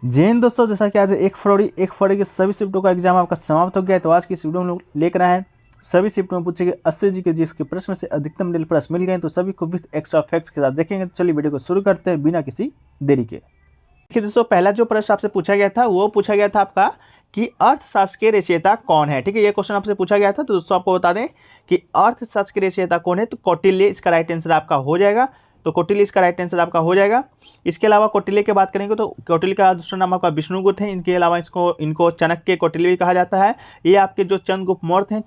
जय हिंद दोस्तों, जैसा कि आज 1 फरवरी के सभी शिफ्टों का एग्जाम आपका समाप्त हो गया है। तो आज की इस वीडियो में हम लोग लेकर आए हैं सभी शिफ्टों में पूछे गए 80 जी के जिसके प्रश्न में से अधिकतम मिले प्रश्न मिल गए हैं, तो सभी को विद एक्स्ट्रा फैक्ट्स के साथ देखेंगे। तो चलिए वीडियो को शुरू करते हैं बिना किसी देरी के। देखिए दोस्तों, पहला जो प्रश्न आपसे पूछा गया था वो पूछा गया था आपका कि अर्थशास्त्र के रचयिता कौन है। ठीक है, ये क्वेश्चन आपसे पूछा गया था। तो दोस्तों आपको बता दें कि अर्थशास्त्र के रचयिता कौन है, तो कौटिल्य इसका राइट आंसर आपका हो जाएगा। तो कौटिल्य इसका राइट आंसर आपका हो जाएगा। इसके अलावा कौटिल्य की बात करेंगे तो कौटिल्य का दूसरा नाम आपका विष्णुगुप्त है। इनके अलावा इनको चाणक्य कौटिल्य भी कहा जाता है। ये आपके जो चंद्रगुप्त मौर्य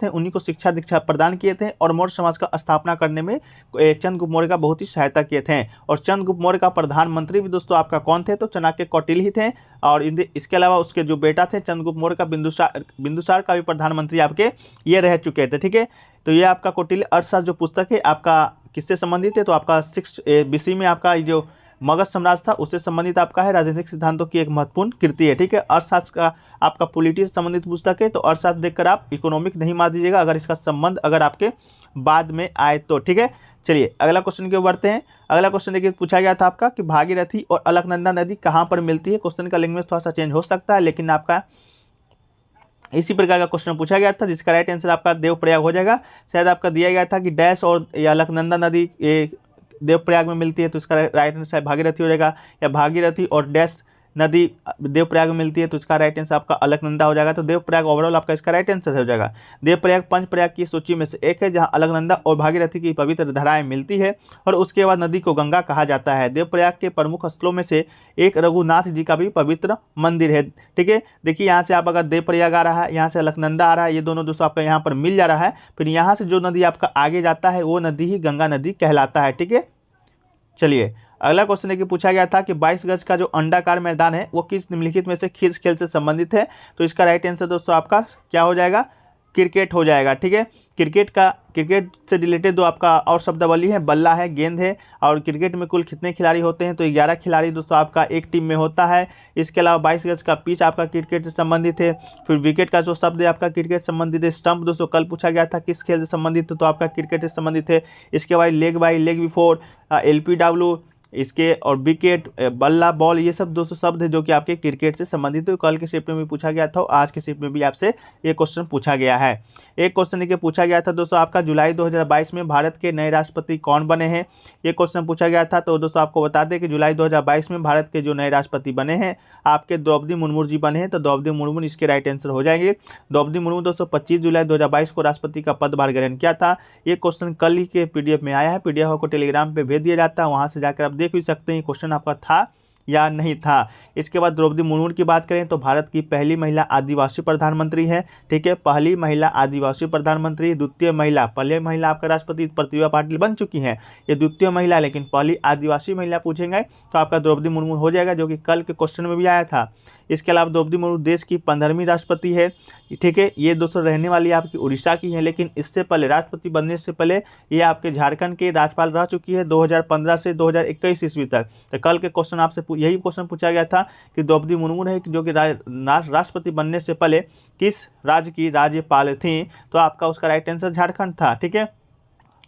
थे उन्हीं को शिक्षा दीक्षा प्रदान किए थे और मौर्य समाज का स्थापना करने में चंद्रगुप्त मौर्य का बहुत ही सहायता किए थे। और चंद्रगुप्त मौर्य का प्रधानमंत्री भी दोस्तों आपका कौन थे, तो चाणक्य कौटिल्य ही थे। और इसके अलावा उसके जो बेटा थे चंद्रगुप्त मौर्य का बिंदुसार का भी प्रधानमंत्री आपके ये रह चुके थे। ठीक है, तो ये आपका कौटिल्य अर्थशास्त्र जो पुस्तक है आपका किससे संबंधित है, तो आपका 6 BC में आपका जो मगध साम्राज्य था उससे संबंधित आपका है। राजनीतिक सिद्धांतों की एक महत्वपूर्ण कृति है। ठीक है, अर्थशास्त्र का आपका पॉलिटी से संबंधित पुस्तक है। तो अर्थशास्त्र देखकर आप इकोनॉमिक नहीं मार दीजिएगा अगर इसका संबंध अगर आपके बाद में आए तो। ठीक है, चलिए अगला क्वेश्चन की ओर बढ़ते हैं। अगला क्वेश्चन देखिए पूछा गया था आपका कि भागीरथी और अलकनंदा नदी कहाँ पर मिलती है। क्वेश्चन का लैंग्वेज थोड़ा सा चेंज हो सकता है, लेकिन आपका इसी प्रकार का क्वेश्चन पूछा गया था जिसका राइट आंसर आपका देवप्रयाग हो जाएगा। शायद आपका दिया गया था कि डैश और या अलकनंदा नदी देवप्रयाग में मिलती है, तो इसका राइट आंसर भागीरथी हो जाएगा। या भागीरथी और डैश नदी देवप्रयाग में मिलती है, तो इसका राइट आंसर आपका अलकनंदा हो जाएगा। तो देवप्रयाग ओवरऑल आपका इसका राइट आंसर हो जाएगा। देवप्रयाग पंचप्रयाग की सूची में से एक है जहां अलकनंदा और भागीरथी की पवित्र धाराएं मिलती है और उसके बाद नदी को गंगा कहा जाता है। देवप्रयाग के प्रमुख स्थलों में से एक रघुनाथ जी का भी पवित्र मंदिर है। ठीक है, देखिए यहाँ से आप अगर देवप्रयाग आ रहा है, यहाँ से अलकनंदा आ रहा है, ये दोनों दोस्तों आपका यहाँ पर मिल जा रहा है। फिर यहाँ से जो नदी आपका आगे जाता है वो नदी ही गंगा नदी कहलाता है। ठीक है, चलिए अगला क्वेश्चन है कि पूछा गया था कि 22 गज का जो अंडाकार मैदान है वो किस निम्नलिखित में से किस खेल से संबंधित है। तो इसका राइट आंसर दोस्तों आपका क्या हो जाएगा, क्रिकेट हो जाएगा। ठीक है, क्रिकेट से रिलेटेड दो आपका और शब्दावली है, बल्ला है, गेंद है। और क्रिकेट में कुल कितने खिलाड़ी होते हैं, तो 11 खिलाड़ी दोस्तों आपका एक टीम में होता है। इसके अलावा 22 गज का पिच आपका क्रिकेट से संबंधित है। फिर विकेट का जो शब्द है आपका क्रिकेट से संबंधित है। स्टंप दोस्तों कल पूछा गया था किस खेल से संबंधित है, तो आपका क्रिकेट से संबंधित है। इसके बाद leg bye, leg before, LPW, इसके और विकेट, बल्ला, बॉल, ये सब दोस्तों शब्द है जो कि आपके क्रिकेट से संबंधित है। कल के शिफ्ट में भी पूछा गया था, आज के शिफ्ट में भी आपसे ये क्वेश्चन पूछा गया है। एक क्वेश्चन ये पूछा गया था दोस्तों आपका जुलाई 2022 में भारत के नए राष्ट्रपति कौन बने हैं। ये क्वेश्चन पूछा गया था। तो दोस्तों आपको बता दें कि जुलाई 2022 में भारत के जो नए राष्ट्रपति बने हैं आपके द्रौपदी मुर्मू जी बने हैं। तो द्रौपदी मुर्मू इसके राइट आंसर हो जाएंगे। द्रौपदी मुर्मू दोस्तों 25 जुलाई 2022 को राष्ट्रपति का पदभार ग्रहण किया था। ये क्वेश्चन कल ही के PDF में आया है। PDF को टेलीग्राम पे भेज दिया जाता है, वहां से जाकर आप देख भी सकते हैं क्वेश्चन आपका था या नहीं था। इसके बाद द्रौपदी मुर्मू की बात करें तो भारत की पहली महिला आदिवासी प्रधानमंत्री है। ठीक है, पहली महिला आदिवासी प्रधानमंत्री। द्वितीय महिला, पहले महिला आपका राष्ट्रपति प्रतिभा पाटिल बन चुकी हैं, ये द्वितीय महिला, लेकिन पहली आदिवासी महिला पूछेंगे तो आपका द्रौपदी मुर्मू हो जाएगा, जो कि कल के क्वेश्चन में भी आया था। इसके अलावा द्रौपदी मुर्मू देश की 15वीं राष्ट्रपति है। ठीक है, ये दोस्तों रहने वाली आपकी उड़ीसा की है, लेकिन इससे पहले राष्ट्रपति बनने से पहले ये आपके झारखंड के राज्यपाल रह चुकी है 2015 से 2021 ईस्वी तक। तो कल के क्वेश्चन आपसे यही क्वेश्चन पूछा गया था कि द्रौपदी मुर्मू है जो कि राष्ट्रपति बनने से पहले किस राज्य की राज्यपाल थी, तो आपका उसका राइट आंसर झारखंड था। ठीक है,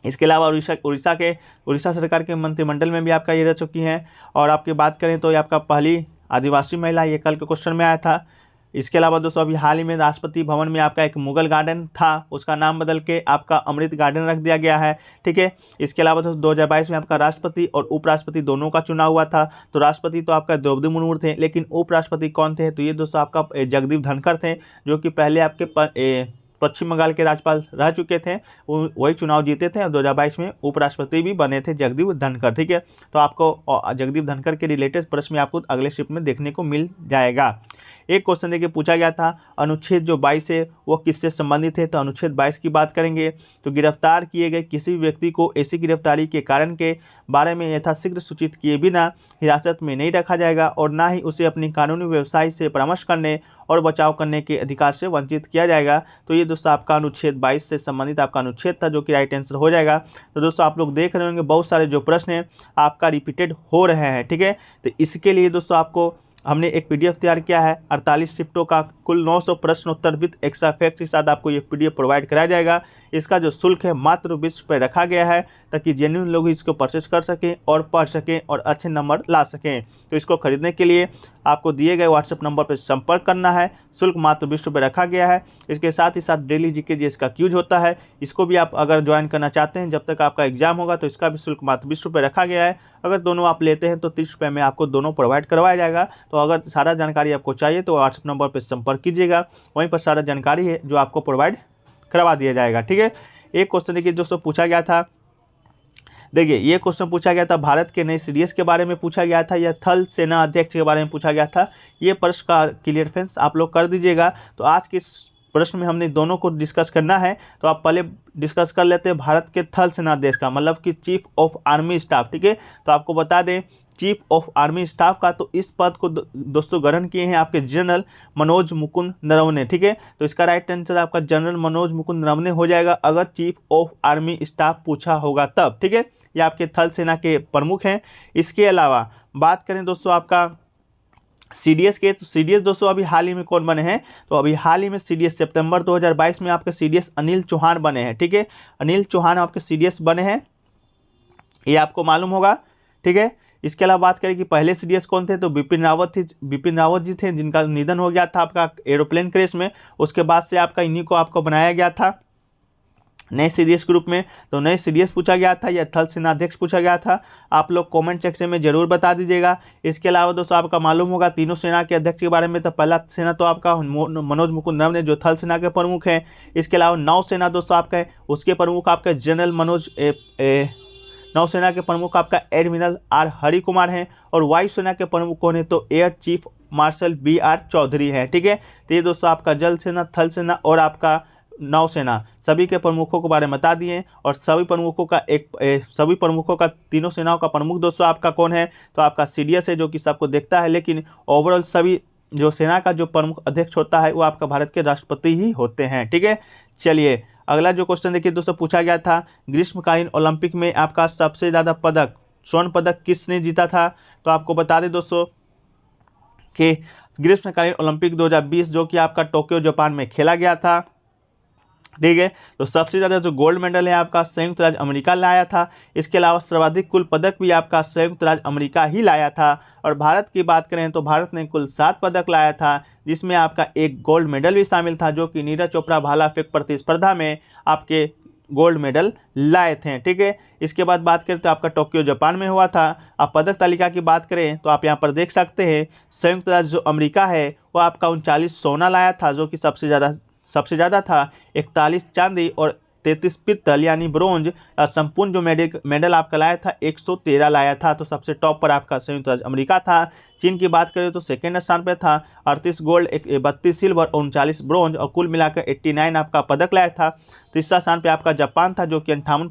इसके अलावा उड़ीसा सरकार के मंत्रिमंडल में भी आपका ये रह चुकी हैं। और आपकी बात करें तो ये आपका पहली आदिवासी महिला, ये कल के क्वेश्चन में आया था। इसके अलावा दोस्तों अभी हाल ही में राष्ट्रपति भवन में आपका एक मुगल गार्डन था, उसका नाम बदल के आपका अमृत गार्डन रख दिया गया है। ठीक है, इसके अलावा दोस्तों 2022 में आपका राष्ट्रपति और उपराष्ट्रपति दोनों का चुनाव हुआ था। तो राष्ट्रपति तो आपका द्रौपदी मुर्मू थे, लेकिन उपराष्ट्रपति कौन थे, तो ये दोस्तों आपका जगदीप धनखड़ थे, जो कि पहले आपके पश्चिम बंगाल के राज्यपाल रह चुके थे। वही चुनाव जीते थे और 2022 में उपराष्ट्रपति भी बने थे जगदीप धनखड़। ठीक है, तो आपको जगदीप धनखड़ के रिलेटेड प्रश्न आपको अगले शिफ्ट में देखने को मिल जाएगा। एक क्वेश्चन देखिए पूछा गया था अनुच्छेद जो 22 है वो किससे संबंधित है। तो अनुच्छेद 22 की बात करेंगे तो गिरफ्तार किए गए किसी भी व्यक्ति को ऐसी गिरफ्तारी के कारण के बारे में यथाशीघ्र सूचित किए बिना हिरासत में नहीं रखा जाएगा और ना ही उसे अपनी कानूनी व्यवसाय से परामर्श करने और बचाव करने के अधिकार से वंचित किया जाएगा। तो ये दोस्तों आपका अनुच्छेद 22 से संबंधित आपका अनुच्छेद था, जो कि राइट आंसर हो जाएगा। तो दोस्तों आप लोग देख रहे होंगे बहुत सारे जो प्रश्न हैं आपका रिपीटेड हो रहे हैं। ठीक है, तो इसके लिए दोस्तों आपको हमने एक PDF तैयार किया है 48 शिफ्टों का, कुल 900 प्रश्न उत्तर विद एक्स्ट्रा फैक्ट के साथ आपको ये PDF प्रोवाइड कराया जाएगा। इसका जो शुल्क है मात्र 20 रुपये रखा गया है। ताकि जेन्युइन लोग इसको परचेस कर सकें और पढ़ सकें और अच्छे नंबर ला सकें। तो इसको खरीदने के लिए आपको दिए गए व्हाट्सएप नंबर पर संपर्क करना है। शुल्क मात्र 20 रुपये रखा गया है। इसके साथ ही साथ डेली जीके जीएस का क्यूज होता है, इसको भी आप अगर ज्वाइन करना चाहते हैं जब तक आपका एग्जाम होगा तो इसका भी शुल्क मात्र 20 रुपये रखा गया है। अगर दोनों आप लेते हैं तो 30 रुपये में आपको दोनों प्रोवाइड करवाया जाएगा। तो अगर सारा जानकारी आपको चाहिए तो व्हाट्सएप नंबर पर संपर्क कीजिएगा, वहीं पर सारा जानकारी है जो आपको प्रोवाइड करवा दिया जाएगा। ठीक है, एक क्वेश्चन देखिए दोस्तों पूछा गया था, देखिए ये क्वेश्चन पूछा गया था भारत के नए सीडीएस के बारे में पूछा गया था या थल सेना अध्यक्ष के बारे में पूछा गया था। ये प्रश्न का क्लियर फ्रेंड्स आप लोग कर दीजिएगा। तो आज के इस प्रश्न में हमने दोनों को डिस्कस करना है। तो आप पहले डिस्कस कर लेते हैं भारत के थल सेना अध्यक्ष का, मतलब कि चीफ ऑफ आर्मी स्टाफ। ठीक है, तो आपको बता दें चीफ ऑफ आर्मी स्टाफ का, तो इस पद को दोस्तों ग्रहण किए हैं आपके जनरल मनोज मुकुंद नरवणे। ठीक है, तो इसका राइट आंसर आपका जनरल मनोज मुकुंद नरवणे हो जाएगा अगर चीफ ऑफ आर्मी स्टाफ पूछा होगा तब। ठीक है, ये आपके थल सेना के प्रमुख हैं। इसके अलावा बात करें दोस्तों आपका सीडीएस के, तो सीडीएस दोस्तों अभी हाल ही में कौन बने हैं, तो अभी हाल ही में सीडीएस सितंबर 2022 में आपके सीडीएस अनिल चौहान बने हैं। ठीक है, अनिल चौहान आपके सीडीएस बने हैं, ये आपको मालूम होगा। ठीक है, इसके अलावा बात करें कि पहले सीडीएस कौन थे, तो बिपिन रावत जी थे जिनका निधन हो गया था आपका एरोप्लेन क्रैश में। उसके बाद से आपका इन्हीं को आपको बनाया गया था नए सीडीएस ग्रुप में। तो नए सीडीएस पूछा गया था या थल सेना अध्यक्ष पूछा गया था, आप लोग कमेंट सेक्शन में जरूर बता दीजिएगा। इसके अलावा दोस्तों आपका मालूम होगा तीनों सेना के अध्यक्ष के बारे में, तो पहला सेना तो आपका मनोज मुकुंद नरवणे जो थल सेना के प्रमुख हैं। इसके अलावा नौसेना दोस्तों आपका है, उसके प्रमुख आपका जनरल मनोज नौसेना के प्रमुख आपका एडमिरल आर हरि कुमार हैं। और वायुसेना के प्रमुख कौन है, तो air chief marshal BR Chaudhary है। ठीक है, तो ये दोस्तों आपका जल सेना, थल सेना और आपका नौसेना सभी के प्रमुखों के बारे में बता दिए। और सभी प्रमुखों का तीनों सेनाओं का प्रमुख दोस्तों आपका कौन है, तो आपका सीडीएस है जो कि सबको देखता है, लेकिन ओवरऑल सभी जो सेना का जो प्रमुख अध्यक्ष होता है वो आपका भारत के राष्ट्रपति ही होते हैं। ठीक है, चलिए अगला जो क्वेश्चन देखिए दोस्तों पूछा गया था ग्रीष्मकालीन ओलंपिक में आपका सबसे ज़्यादा पदक स्वर्ण पदक किसने जीता था। तो आपको बता दें दोस्तों कि ग्रीष्मकालीन ओलंपिक 2020 जो कि आपका टोक्यो जापान में खेला गया था। ठीक है, तो सबसे ज़्यादा जो गोल्ड मेडल है आपका संयुक्त राज्य अमेरिका लाया था। इसके अलावा सर्वाधिक कुल पदक भी आपका संयुक्त राज्य अमेरिका ही लाया था। और भारत की बात करें तो भारत ने कुल 7 पदक लाया था, जिसमें आपका एक गोल्ड मेडल भी शामिल था जो कि नीरज चोपड़ा भाला फेंक प्रतिस्पर्धा में आपके गोल्ड मेडल लाए थे। ठीक है, इसके बाद बात करें तो आपका टोक्यो जापान में हुआ था। आप पदक तालिका की बात करें तो आप यहाँ पर देख सकते हैं संयुक्त राज्य जो अमेरिका है वो आपका 39 सोना लाया था जो कि सबसे ज़्यादा था। 41 चांदी और 33 पित्तल यानी ब्रोंज। संपूर्ण जो मेडल आपका लाया था 113 लाया था। तो सबसे टॉप पर आपका संयुक्त राज्य अमेरिका था। चीन की बात करें तो सेकेंड स्थान पर था, 38 गोल्ड 32 सिल्वर और 39 ब्रोंज और कुल मिलाकर 89 आपका पदक लाया था। तीसरा स्थान पे आपका जापान था जो कि 58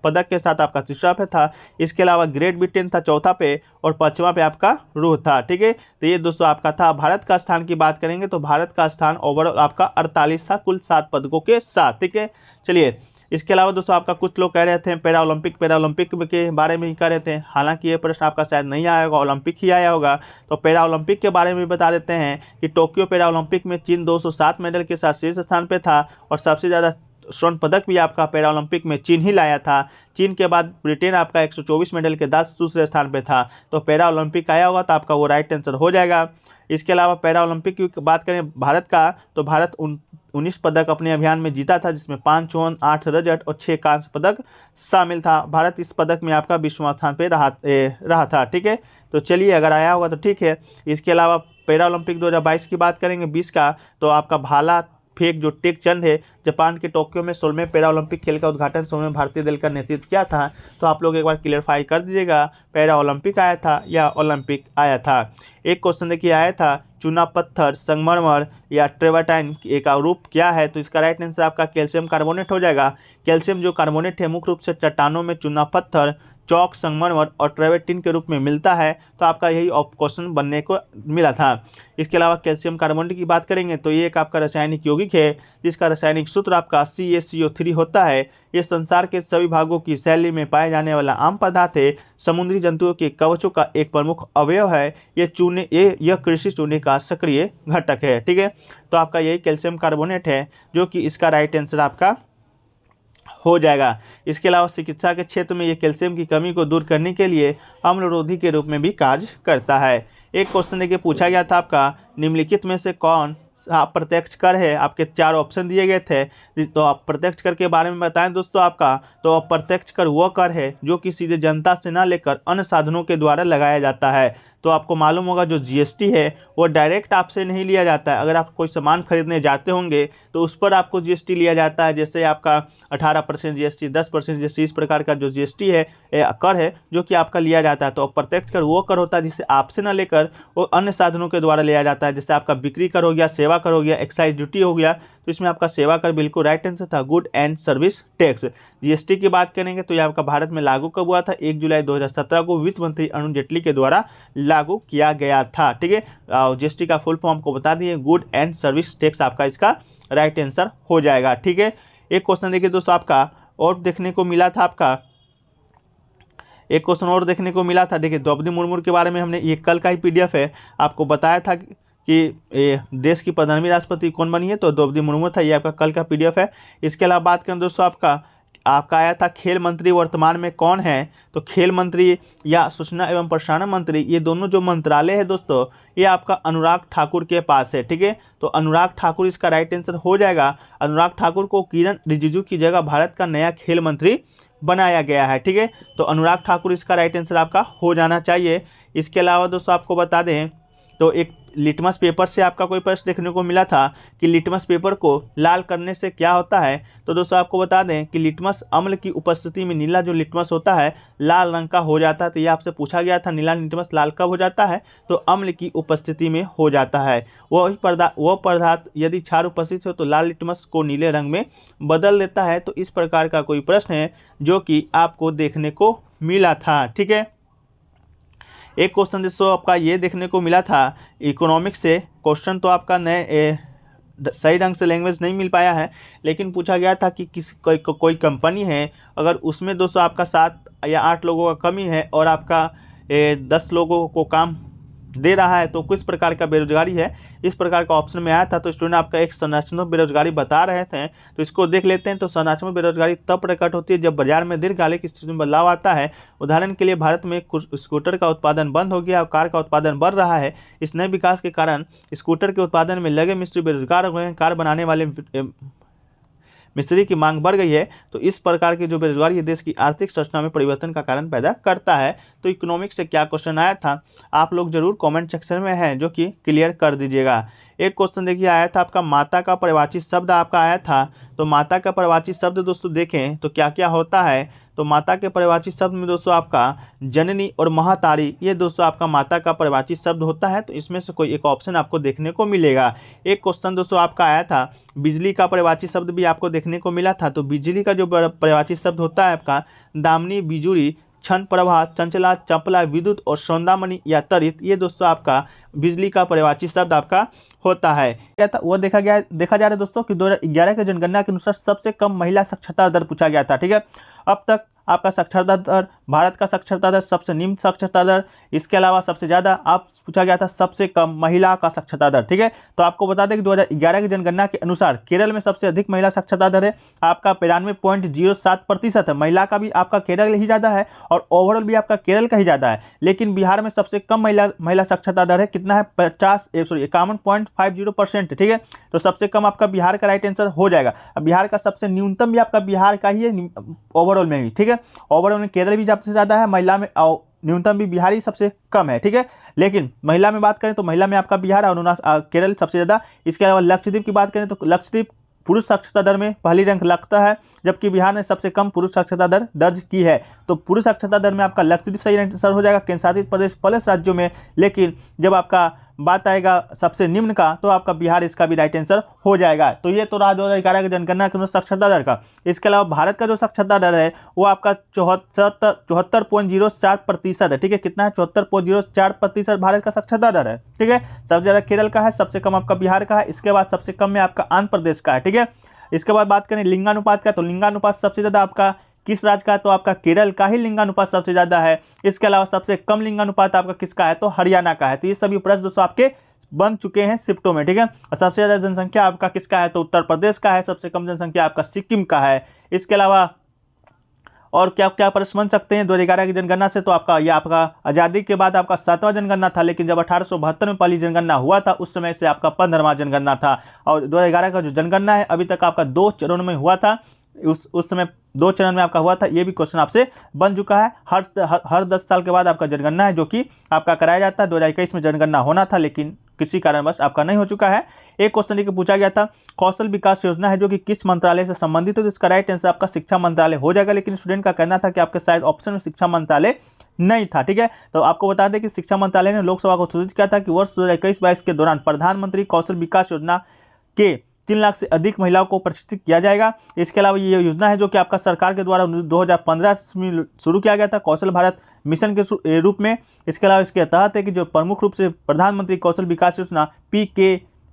पदक के साथ आपका तीसरा पे था। इसके अलावा ग्रेट ब्रिटेन था चौथा पे और पांचवा पे आपका रूस था। ठीक है, तो ये दोस्तों आपका था। भारत का स्थान की बात करेंगे तो भारत का स्थान ओवरऑल आपका 48 था कुल 7 पदकों के साथ। ठीक है, चलिए इसके अलावा दोस्तों आपका कुछ लोग कह रहे थे पैरा ओलंपिक के बारे में ही कह रहे थे, हालांकि ये प्रश्न आपका शायद नहीं आया होगा, ओलंपिक ही आया होगा। तो पैरा ओलंपिक के बारे में बता देते हैं कि टोक्यो पैरा ओलंपिक में चीन 207 मेडल के साथ शीर्ष स्थान पे था और सबसे ज़्यादा स्वर्ण पदक भी आपका पैरा ओलंपिक में चीन ही लाया था। चीन के बाद ब्रिटेन आपका 124 मेडल के साथ दूसरे स्थान पे था। तो पैरा ओलंपिक आया होगा तो आपका वो राइट आंसर हो जाएगा। इसके अलावा पैरा ओलंपिक की बात करें भारत का, तो भारत 19 पदक अपने अभियान में जीता था, जिसमें 5 स्वर्ण 8 रजत और 6 कांस्य पदक शामिल था। भारत इस पदक में आपका 20वां स्थान पे रहा था। ठीक है, तो चलिए अगर आया होगा तो ठीक है। इसके अलावा पैरा ओलंपिक 2022 की बात करेंगे 20 का, तो आपका भाला फेंक जो टेक चंद है जापान के टोक्यो में 16वें पैरा ओलंपिक खेल का उद्घाटन 16वें भारतीय दल का नेतृत्व किया था। तो आप लोग एक बार क्लियरफाई कर दीजिएगा पैरा ओलंपिक आया था या ओलंपिक आया था। एक क्वेश्चन देखिए आया था चूना पत्थर, संगमरमर या ट्रेवर्टाइन एक रूप क्या है। तो इसका राइट आंसर आपका कैल्शियम कार्बोनेट हो जाएगा। कैल्शियम जो कार्बोनेट है मुख्य रूप से चट्टानों में चूना पत्थर, चौक, संगमरमर और ट्रेवर्टिन के रूप में मिलता है। तो आपका यही क्वेश्चन बनने को मिला था। इसके अलावा कैल्शियम कार्बोनेट की बात करेंगे तो ये एक आपका रासायनिक यौगिक है जिसका रासायनिक सूत्र आपका CaCO3 होता है। ये संसार के सभी भागों की शैली में पाए जाने वाला आम पदार्थ है। समुद्री जंतुओं के कवचों का एक प्रमुख अवयव है। यह कृषि चूने का सक्रिय घटक है। ठीक है, तो आपका यही कैल्शियम कार्बोनेट है जो कि इसका राइट आंसर आपका हो जाएगा। इसके अलावा चिकित्सा के क्षेत्र में ये कैल्शियम की कमी को दूर करने के लिए अम्लरोधी के रूप में भी कार्य करता है। एक क्वेश्चन देखिए पूछा गया था आपका, निम्नलिखित में से कौन अप्रत्यक्ष कर है। आपके 4 ऑप्शन दिए गए थे, तो अप्रत्यक्ष कर के बारे में बताएं दोस्तों आपका। तो अप्रत्यक्ष कर वह कर है जो कि सीधे जनता से ना लेकर अन्य साधनों के द्वारा लगाया जाता है। तो आपको मालूम होगा जो जीएसटी है वो डायरेक्ट आपसे नहीं लिया जाता है। अगर आप कोई सामान खरीदने जाते होंगे तो उस पर आपको जीएसटी लिया जाता है, जैसे आपका 18% जीएसटी, 10% जीएसटी, इस प्रकार का जो जीएसटी है कर है जो कि आपका लिया जाता है। तो अप्रत्यक्ष कर वो कर होता है जिसे आपसे ना लेकर वो अन्य साधनों के द्वारा लिया जाता है, जैसे आपका बिक्री कर हो गया, सेवा कर हो गया, एक्साइज ड्यूटी हो गया। तो इसमें आपका सेवा कर बिल्कुल राइट आंसर था, good and service tax. GST की बात करेंगे तो ये आपका भारत में लागू कब हुआ था, 1 जुलाई 2017 को वित्त मंत्री अरुण जेटली के द्वारा लागू किया गया था। ठीक है, जीएसटी का फुल फॉर्म को बता दिए, गुड एंड सर्विस टैक्स आपका इसका राइट आंसर हो जाएगा। ठीक है, एक क्वेश्चन देखिए दोस्तों आपका और देखने को मिला था आपका, एक क्वेश्चन और देखने को मिला था। देखिए द्रौपदी मुर्मू के बारे में हमने, ये कल का ही पीडीएफ है, आपको बताया था कि देश की 15वीं राष्ट्रपति कौन बनी है, तो द्रौपदी मुर्मू था। ये आपका कल का पीडीएफ है। इसके अलावा बात करें दोस्तों आपका आया था खेल मंत्री वर्तमान में कौन है, तो खेल मंत्री या सूचना एवं प्रसारण मंत्री, ये दोनों जो मंत्रालय है दोस्तों ये आपका अनुराग ठाकुर के पास है। ठीक है, तो अनुराग ठाकुर इसका राइट आंसर हो जाएगा। अनुराग ठाकुर को किरण रिजिजू की जगह भारत का नया खेल मंत्री बनाया गया है। ठीक है, तो अनुराग ठाकुर इसका राइट आंसर आपका हो जाना चाहिए। इसके अलावा दोस्तों आपको बता दें तो एक लिटमस पेपर से आपका कोई प्रश्न देखने को मिला था कि लिटमस पेपर को लाल करने से क्या होता है। तो दोस्तों आपको बता दें कि लिटमस अम्ल की उपस्थिति में नीला जो लिटमस होता है लाल रंग का हो जाता है। तो ये आपसे पूछा गया था नीला लिटमस लाल कब हो जाता है, तो अम्ल की उपस्थिति में हो जाता है। वह पदार्थ यदि क्षार उपस्थित हो तो लाल लिटमस को नीले रंग में बदल देता है। तो इस प्रकार का कोई प्रश्न है जो कि आपको देखने को मिला था। ठीक है, एक क्वेश्चन दोस्तों आपका ये देखने को मिला था इकोनॉमिक्स से, क्वेश्चन तो आपका नए सही ढंग से लैंग्वेज नहीं मिल पाया है, लेकिन पूछा गया था कि कोई कंपनी है, अगर उसमें दोस्तों आपका 7 या 8 लोगों का कमी है और आपका 10 लोगों को काम दे रहा है तो किस प्रकार का बेरोजगारी है, इस प्रकार का ऑप्शन में आया था। तो स्टूडेंट आपका एक संरचनात्मक बेरोजगारी बता रहे थे, तो इसको देख लेते हैं। तो संरचनात्मक बेरोजगारी तब प्रकट होती है जब बाजार में दीर्घकालिक स्थिति में बदलाव आता है। उदाहरण के लिए भारत में स्कूटर का उत्पादन बंद हो गया और कार का उत्पादन बढ़ रहा है। इस नए विकास के कारण स्कूटर के उत्पादन में लगे मिस्त्री बेरोजगार हो गए हैं, कार बनाने वाले मिस्त्री की मांग बढ़ गई है। तो इस प्रकार की जो बेरोजगारी है देश की आर्थिक संरचना में परिवर्तन का कारण पैदा करता है। तो इकोनॉमिक्स से क्या क्वेश्चन आया था आप लोग जरूर कमेंट सेक्शन में है जो कि क्लियर कर दीजिएगा। एक क्वेश्चन देखिए आया था आपका माता का परिवाची शब्द आपका आया था। तो माता का परिवाची शब्द दोस्तों देखें तो क्या क्या होता है। तो माता के परिवाची शब्द में दोस्तों आपका जननी और महातारी, ये दोस्तों आपका माता का परिवाची शब्द होता है। तो इसमें से कोई एक ऑप्शन आपको देखने को मिलेगा। एक क्वेश्चन दोस्तों आपका आया था बिजली का परिवाची शब्द भी आपको देखने को मिला था। तो बिजली का जो परिवाची शब्द होता है आपका दामिनी, बिजुरी, क्षण प्रभा, चंचला, चपला, विद्युत और सौंदामणि या तरित, ये दोस्तों आपका बिजली का परिवाची शब्द आपका होता है। क्या था वो देखा जा रहा है दोस्तों कि 2011 के जनगणना के अनुसार सबसे कम महिला साक्षरता दर पूछा गया था। ठीक है, अब तक आपका साक्षरता दर, भारत का साक्षरता दर, सबसे निम्न साक्षरता दर, इसके अलावा सबसे ज़्यादा आप पूछा गया था सबसे कम महिला का साक्षरता दर। ठीक है, तो आपको बता दें कि 2011 की जनगणना के अनुसार केरल में सबसे अधिक महिला साक्षरता दर है आपका 92.07% है। महिला का भी आपका केरल ही ज़्यादा है और ओवरऑल भी आपका केरल का ही ज़्यादा है। लेकिन बिहार में सबसे कम महिला साक्षरता दर है, कितना है 51.50%। ठीक है, तो सबसे कम आपका बिहार का राइट आंसर हो जाएगा। अब बिहार का सबसे न्यूनतम भी आपका बिहार का ही है ओवरऑल में भी। ठीक है, ओवरऑल में केरल भी सबसे ज़्यादा है, महिला में न्यूनतम भी बिहार ही सबसे कम है। ठीक है, लेकिन महिला में बात करें तो महिला में आपका बिहार और केरल सबसे ज़्यादा। इसके अलावा लक्षद्वीप की बात करें तो लक्षद्वीप पुरुष साक्षरता दर में पहली रैंक लगता है, जबकि बिहार ने सबसे कम पुरुष साक्षरता दर दर्ज की है। तो पुरुष साक्षरता दर में आपका लक्षद्वीप सही आंसर हो जाएगा, केंद्र शासित प्रदेश प्लस राज्यों में। लेकिन जब आपका बात आएगा सबसे निम्न का तो आपका बिहार इसका भी राइट आंसर हो जाएगा। तो ये तो रहा 2011 की जनगणना के अनुसार साक्षरता दर का। इसके अलावा भारत का जो साक्षरता दर है वो आपका 74.04% है। ठीक है, कितना है 74.04% भारत का साक्षरता दर है। ठीक है, सबसे ज़्यादा केरल का है, सबसे कम आपका बिहार का है, इसके बाद सबसे कम में आपका आंध्र प्रदेश का है। ठीक है, इसके बाद बात करें लिंगानुपात का, तो लिंगानुपात सबसे ज़्यादा आपका किस राज्य का है, तो आपका केरल का ही लिंगानुपात सबसे ज़्यादा है। इसके अलावा सबसे कम लिंगानुपात आपका किसका है, तो हरियाणा का है। तो ये सभी प्रश्न दोस्तों आपके बन चुके हैं शिफ्टों में, ठीक है। और सबसे ज़्यादा जनसंख्या आपका किसका है, तो उत्तर प्रदेश का है। सबसे कम जनसंख्या आपका सिक्किम का है। इसके अलावा और क्या क्या प्रश्न बन सकते हैं 2011 की जनगणना से, तो आपका आज़ादी के बाद आपका 7वां जनगणना था, लेकिन जब 1872 में पहली जनगणना हुआ था उस समय से आपका 15वां जनगणना था। और 2011 का जो जनगणना है अभी तक आपका 2 चरणों में हुआ था। उस समय 2 चरण में आपका हुआ था। ये भी क्वेश्चन आपसे बन चुका है। हर 10 साल के बाद आपका जनगणना है जो कि आपका कराया जाता है। 2021 में जनगणना होना था लेकिन किसी कारणवश आपका नहीं हो चुका है। एक क्वेश्चन ये पूछा गया था, कौशल विकास योजना है जो कि किस मंत्रालय से संबंधित है, तो इसका राइट आंसर आपका शिक्षा मंत्रालय हो जाएगा। लेकिन स्टूडेंट का कहना था कि आपके शायद ऑप्शन में शिक्षा मंत्रालय नहीं था, ठीक है। तो आपको बता दें कि शिक्षा मंत्रालय ने लोकसभा को सूचित किया था कि वर्ष 2021-22 के दौरान प्रधानमंत्री कौशल विकास योजना के 3 लाख से अधिक महिलाओं को प्रशिक्षित किया जाएगा। इसके अलावा ये योजना है जो कि आपका सरकार के द्वारा 2015 में शुरू किया गया था कौशल भारत मिशन के रूप में। इसके अलावा इसके तहत है कि जो प्रमुख रूप से प्रधानमंत्री कौशल विकास योजना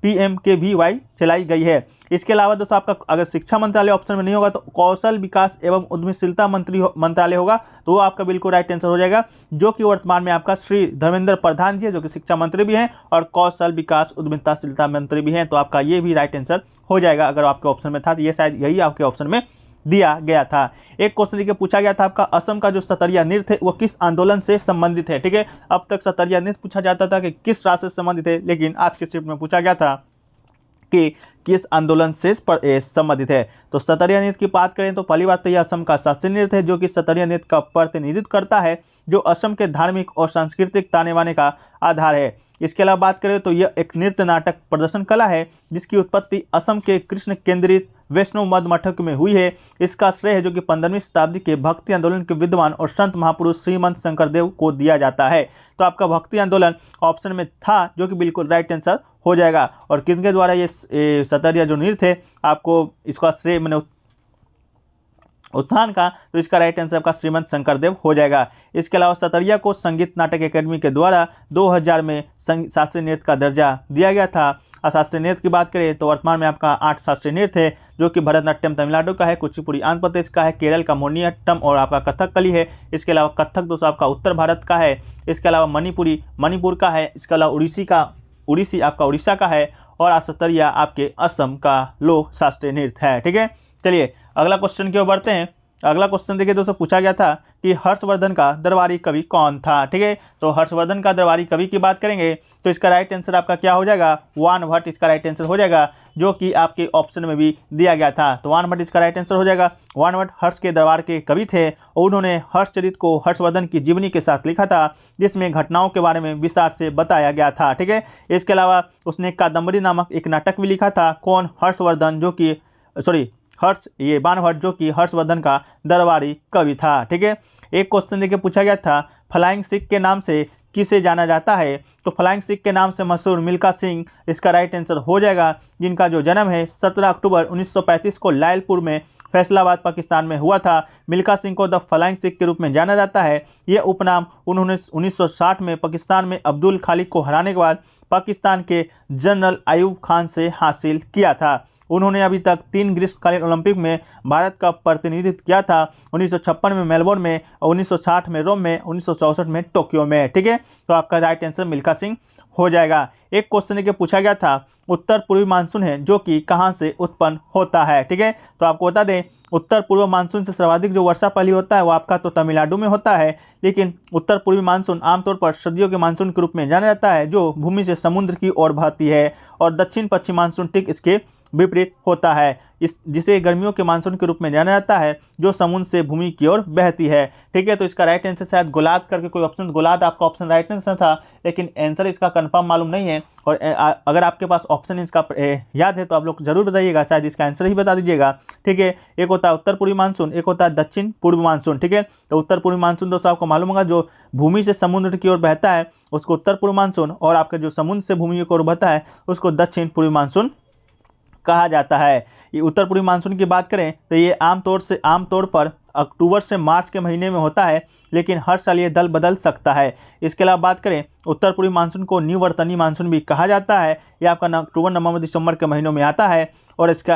PMKVY चलाई गई है। इसके अलावा दोस्तों आपका अगर शिक्षा मंत्रालय ऑप्शन में नहीं होगा तो कौशल विकास एवं उद्यमशीलता मंत्रालय होगा, तो वो आपका बिल्कुल राइट आंसर हो जाएगा, जो कि वर्तमान में आपका श्री धर्मेंद्र प्रधान जी है जो कि शिक्षा मंत्री भी हैं और कौशल विकास उद्यमशीलता मंत्री भी हैं। तो आपका ये भी राइट आंसर हो जाएगा। अगर आपके ऑप्शन में था तो ये शायद यही आपके ऑप्शन में दिया गया था। एक क्वेश्चन देखिए पूछा गया था आपका असम का जो सतरिया नृत्य है वो किस आंदोलन से संबंधित है, ठीक है। अब तक सतरिया नृत्य पूछा जाता था कि किस राज्य से संबंधित है, लेकिन आज के शिफ्ट में पूछा गया था कि किस आंदोलन से संबंधित है। तो सतरिया नृत्य की बात करें तो पहली बात तो यह असम का शास्त्रीय नृत्य है जो कि सतरिया नृत्य का प्रतिनिधित्व करता है, जो असम के धार्मिक और सांस्कृतिक ताने बाने का आधार है। इसके अलावा बात करें तो यह एक नृत्य नाटक प्रदर्शन कला है जिसकी उत्पत्ति असम के कृष्ण केंद्रित वैष्णव मध्य मठक में हुई है। इसका श्रेय है जो कि 15वीं शताब्दी के भक्ति आंदोलन के विद्वान और संत महापुरुष श्रीमंत शंकरदेव को दिया जाता है। तो आपका भक्ति आंदोलन ऑप्शन में था जो कि बिल्कुल राइट आंसर हो जाएगा। और किसके द्वारा ये सतरिया जो नृत्य है आपको इसका श्रेय मैंने उत्थान का, तो इसका राइट आंसर आपका श्रीमंत शंकरदेव हो जाएगा। इसके अलावा सतरिया को संगीत नाटक अकेडमी के द्वारा 2000 में शास्त्रीय नृत्य का दर्जा दिया गया था। शास्त्रीय नृत्य की बात करें तो वर्तमान में आपका 8 शास्त्रीय नृत्य है जो कि भरतनाट्यम तमिलनाडु का है, कुचिपुड़ी आंध्र प्रदेश का है, केरल का मोहिनीअट्टम और आपका कथकली है। इसके अलावा कथक दोस्तों आपका उत्तर भारत का है। इसके अलावा मणिपुर का है। इसके अलावा उड़ीसी आपका उड़ीसा का है और सतरिया आपके असम का लोक शास्त्रीय नृत्य है, ठीक है। चलिए अगला क्वेश्चन की ओर बढ़ते हैं। अगला क्वेश्चन देखिए दोस्तों पूछा गया था कि हर्षवर्धन का दरबारी कवि कौन था, ठीक है। तो हर्षवर्धन का दरबारी कवि की बात करेंगे तो इसका राइट आंसर आपका क्या हो जाएगा, वान भट्ट इसका राइट आंसर हो जाएगा, जो कि आपके ऑप्शन में भी दिया गया था। तो वान भट्ट इसका राइट आंसर हो जाएगा। वान भट्ट हर्ष के दरबार के कवि थे और उन्होंने हर्षचरित को हर्षवर्धन की जीवनी के साथ लिखा था जिसमें घटनाओं के बारे में विस्तार से बताया गया था, ठीक है। इसके अलावा उसने कादम्बरी नामक एक नाटक भी लिखा था। कौन, हर्षवर्धन जो कि वान भट्ट जो कि हर्षवर्धन का दरबारी कवि था, ठीक है। एक क्वेश्चन देखिए पूछा गया था फ्लाइंग सिख के नाम से किसे जाना जाता है, तो फ्लाइंग सिख के नाम से मशहूर मिल्खा सिंह इसका राइट आंसर हो जाएगा, जिनका जो जन्म है 17 अक्टूबर 1935 को लायलपुर में फैसलाबाद पाकिस्तान में हुआ था। मिल्खा सिंह को द फ्लाइंग सिख के रूप में जाना जाता है। यह उपनाम उन्होंने 1960 में पाकिस्तान में अब्दुल खालिक को हराने के बाद पाकिस्तान के जनरल अयूब खान से हासिल किया था। उन्होंने अभी तक 3 ग्रीष्मकालीन ओलंपिक में भारत का प्रतिनिधित्व किया था, 1956 में मेलबोर्न में, 1960 में रोम में, 1964 में टोक्यो में, ठीक है। तो आपका राइट आंसर मिल्खा सिंह हो जाएगा। एक क्वेश्चन के पूछा गया था उत्तर पूर्वी मानसून है जो कि कहाँ से उत्पन्न होता है, ठीक है। तो आपको बता दें उत्तर पूर्व मानसून से सर्वाधिक जो वर्षा पहली होता है वो आपका तो तमिलनाडु में होता है, लेकिन उत्तर पूर्वी मानसून आमतौर पर सर्दियों के मानसून के रूप में जाना जाता है जो भूमि से समुद्र की ओर बहती है, और दक्षिण पश्चिम मानसून ठीक इसके विपरीत होता है, जिसे गर्मियों के मानसून के रूप में जाना जाता है जो समुद्र से भूमि की ओर बहती है, ठीक है। तो इसका राइट आंसर शायद गोलाद करके कोई ऑप्शन, गोलाद आपका ऑप्शन राइट आंसर था, लेकिन आंसर इसका कंफर्म मालूम नहीं है। और अगर आपके पास ऑप्शन इसका याद है तो आप लोग जरूर बताइएगा, शायद इसका आंसर ही बता दीजिएगा, ठीक है। एक होता है उत्तर पूर्वी मानसून, एक होता है दक्षिण पूर्व मानसून, ठीक है। तो उत्तर पूर्वी मानसून दोस्तों आपको मालूम होगा जो भूमि से समुद्र की ओर बहता है उसको उत्तर पूर्व मानसून, और आपका जो समुद्र से भूमि की ओर बहता है उसको दक्षिण पूर्वी मानसून कहा जाता है। ये उत्तर पूर्वी मानसून की बात करें तो ये आमतौर पर अक्टूबर से मार्च के महीने में होता है, लेकिन हर साल ये दल बदल सकता है। इसके अलावा बात करें उत्तर पूर्वी मानसून को न्यू वर्तनी मानसून भी कहा जाता है। ये आपका अक्टूबर, नवंबर, दिसंबर के महीनों में आता है और इसका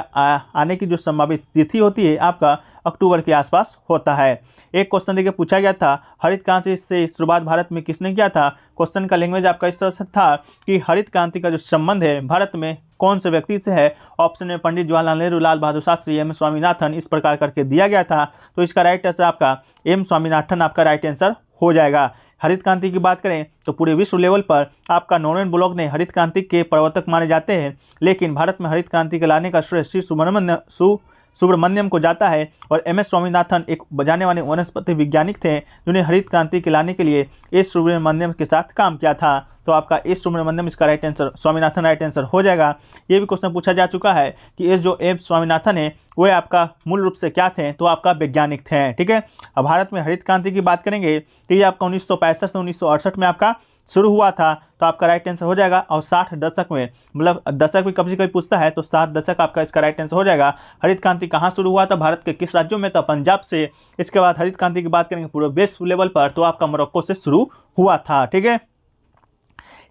आने की जो संभावित तिथि होती है आपका अक्टूबर के आसपास होता है। एक क्वेश्चन देखिए पूछा गया था, हरित क्रांति से शुरुआत भारत में किसने किया था। क्वेश्चन का लैंग्वेज आपका इस तरह से था कि हरित क्रांति का जो संबंध है भारत में कौन से व्यक्ति से है। ऑप्शन में पंडित जवाहरलाल नेहरू, लाल बहादुर शास्त्री, एम स्वामीनाथन, इस प्रकार करके दिया गया था। तो इसका राइट आंसर आपका एम स्वामीनाथन आपका राइट आंसर हो जाएगा। हरित क्रांति की बात करें तो पूरे विश्व लेवल पर आपका नॉर्मन बोरलॉग ने हरित क्रांति के प्रवर्तक माने जाते हैं, लेकिन भारत में हरित क्रांति के लाने का श्रेय श्री सुब्रमण्यम को जाता है। और एम एस स्वामीनाथन एक जाने माने वनस्पति वैज्ञानिक थे जिन्हें हरित क्रांति के लाने के लिए एस सुब्रमण्यम के साथ काम किया था। तो आपका एस सुब्रमण्यम इसका right answer, Swaminathan right answer हो जाएगा। ये भी क्वेश्चन पूछा जा चुका है कि एस जो एम स्वामीनाथन है वो आपका मूल रूप से क्या थे, तो आपका वैज्ञानिक थे। ठीक है, अब भारत में हरित क्रांति की बात करेंगे तो ये आपका 1965 से 1968 में आपका शुरू हुआ था। तो आपका राइट आंसर हो जाएगा। और 60 दशक में, मतलब दशक भी कभी कभी पूछता है, तो 7 दशक आपका इसका राइट आंसर हो जाएगा। हरित क्रांति कहाँ शुरू हुआ था, भारत के किस राज्यों में, तो पंजाब से। इसके बाद हरित क्रांति की बात करेंगे पूरे विश्व लेवल पर, तो आपका मोरक्को से शुरू हुआ था। ठीक है,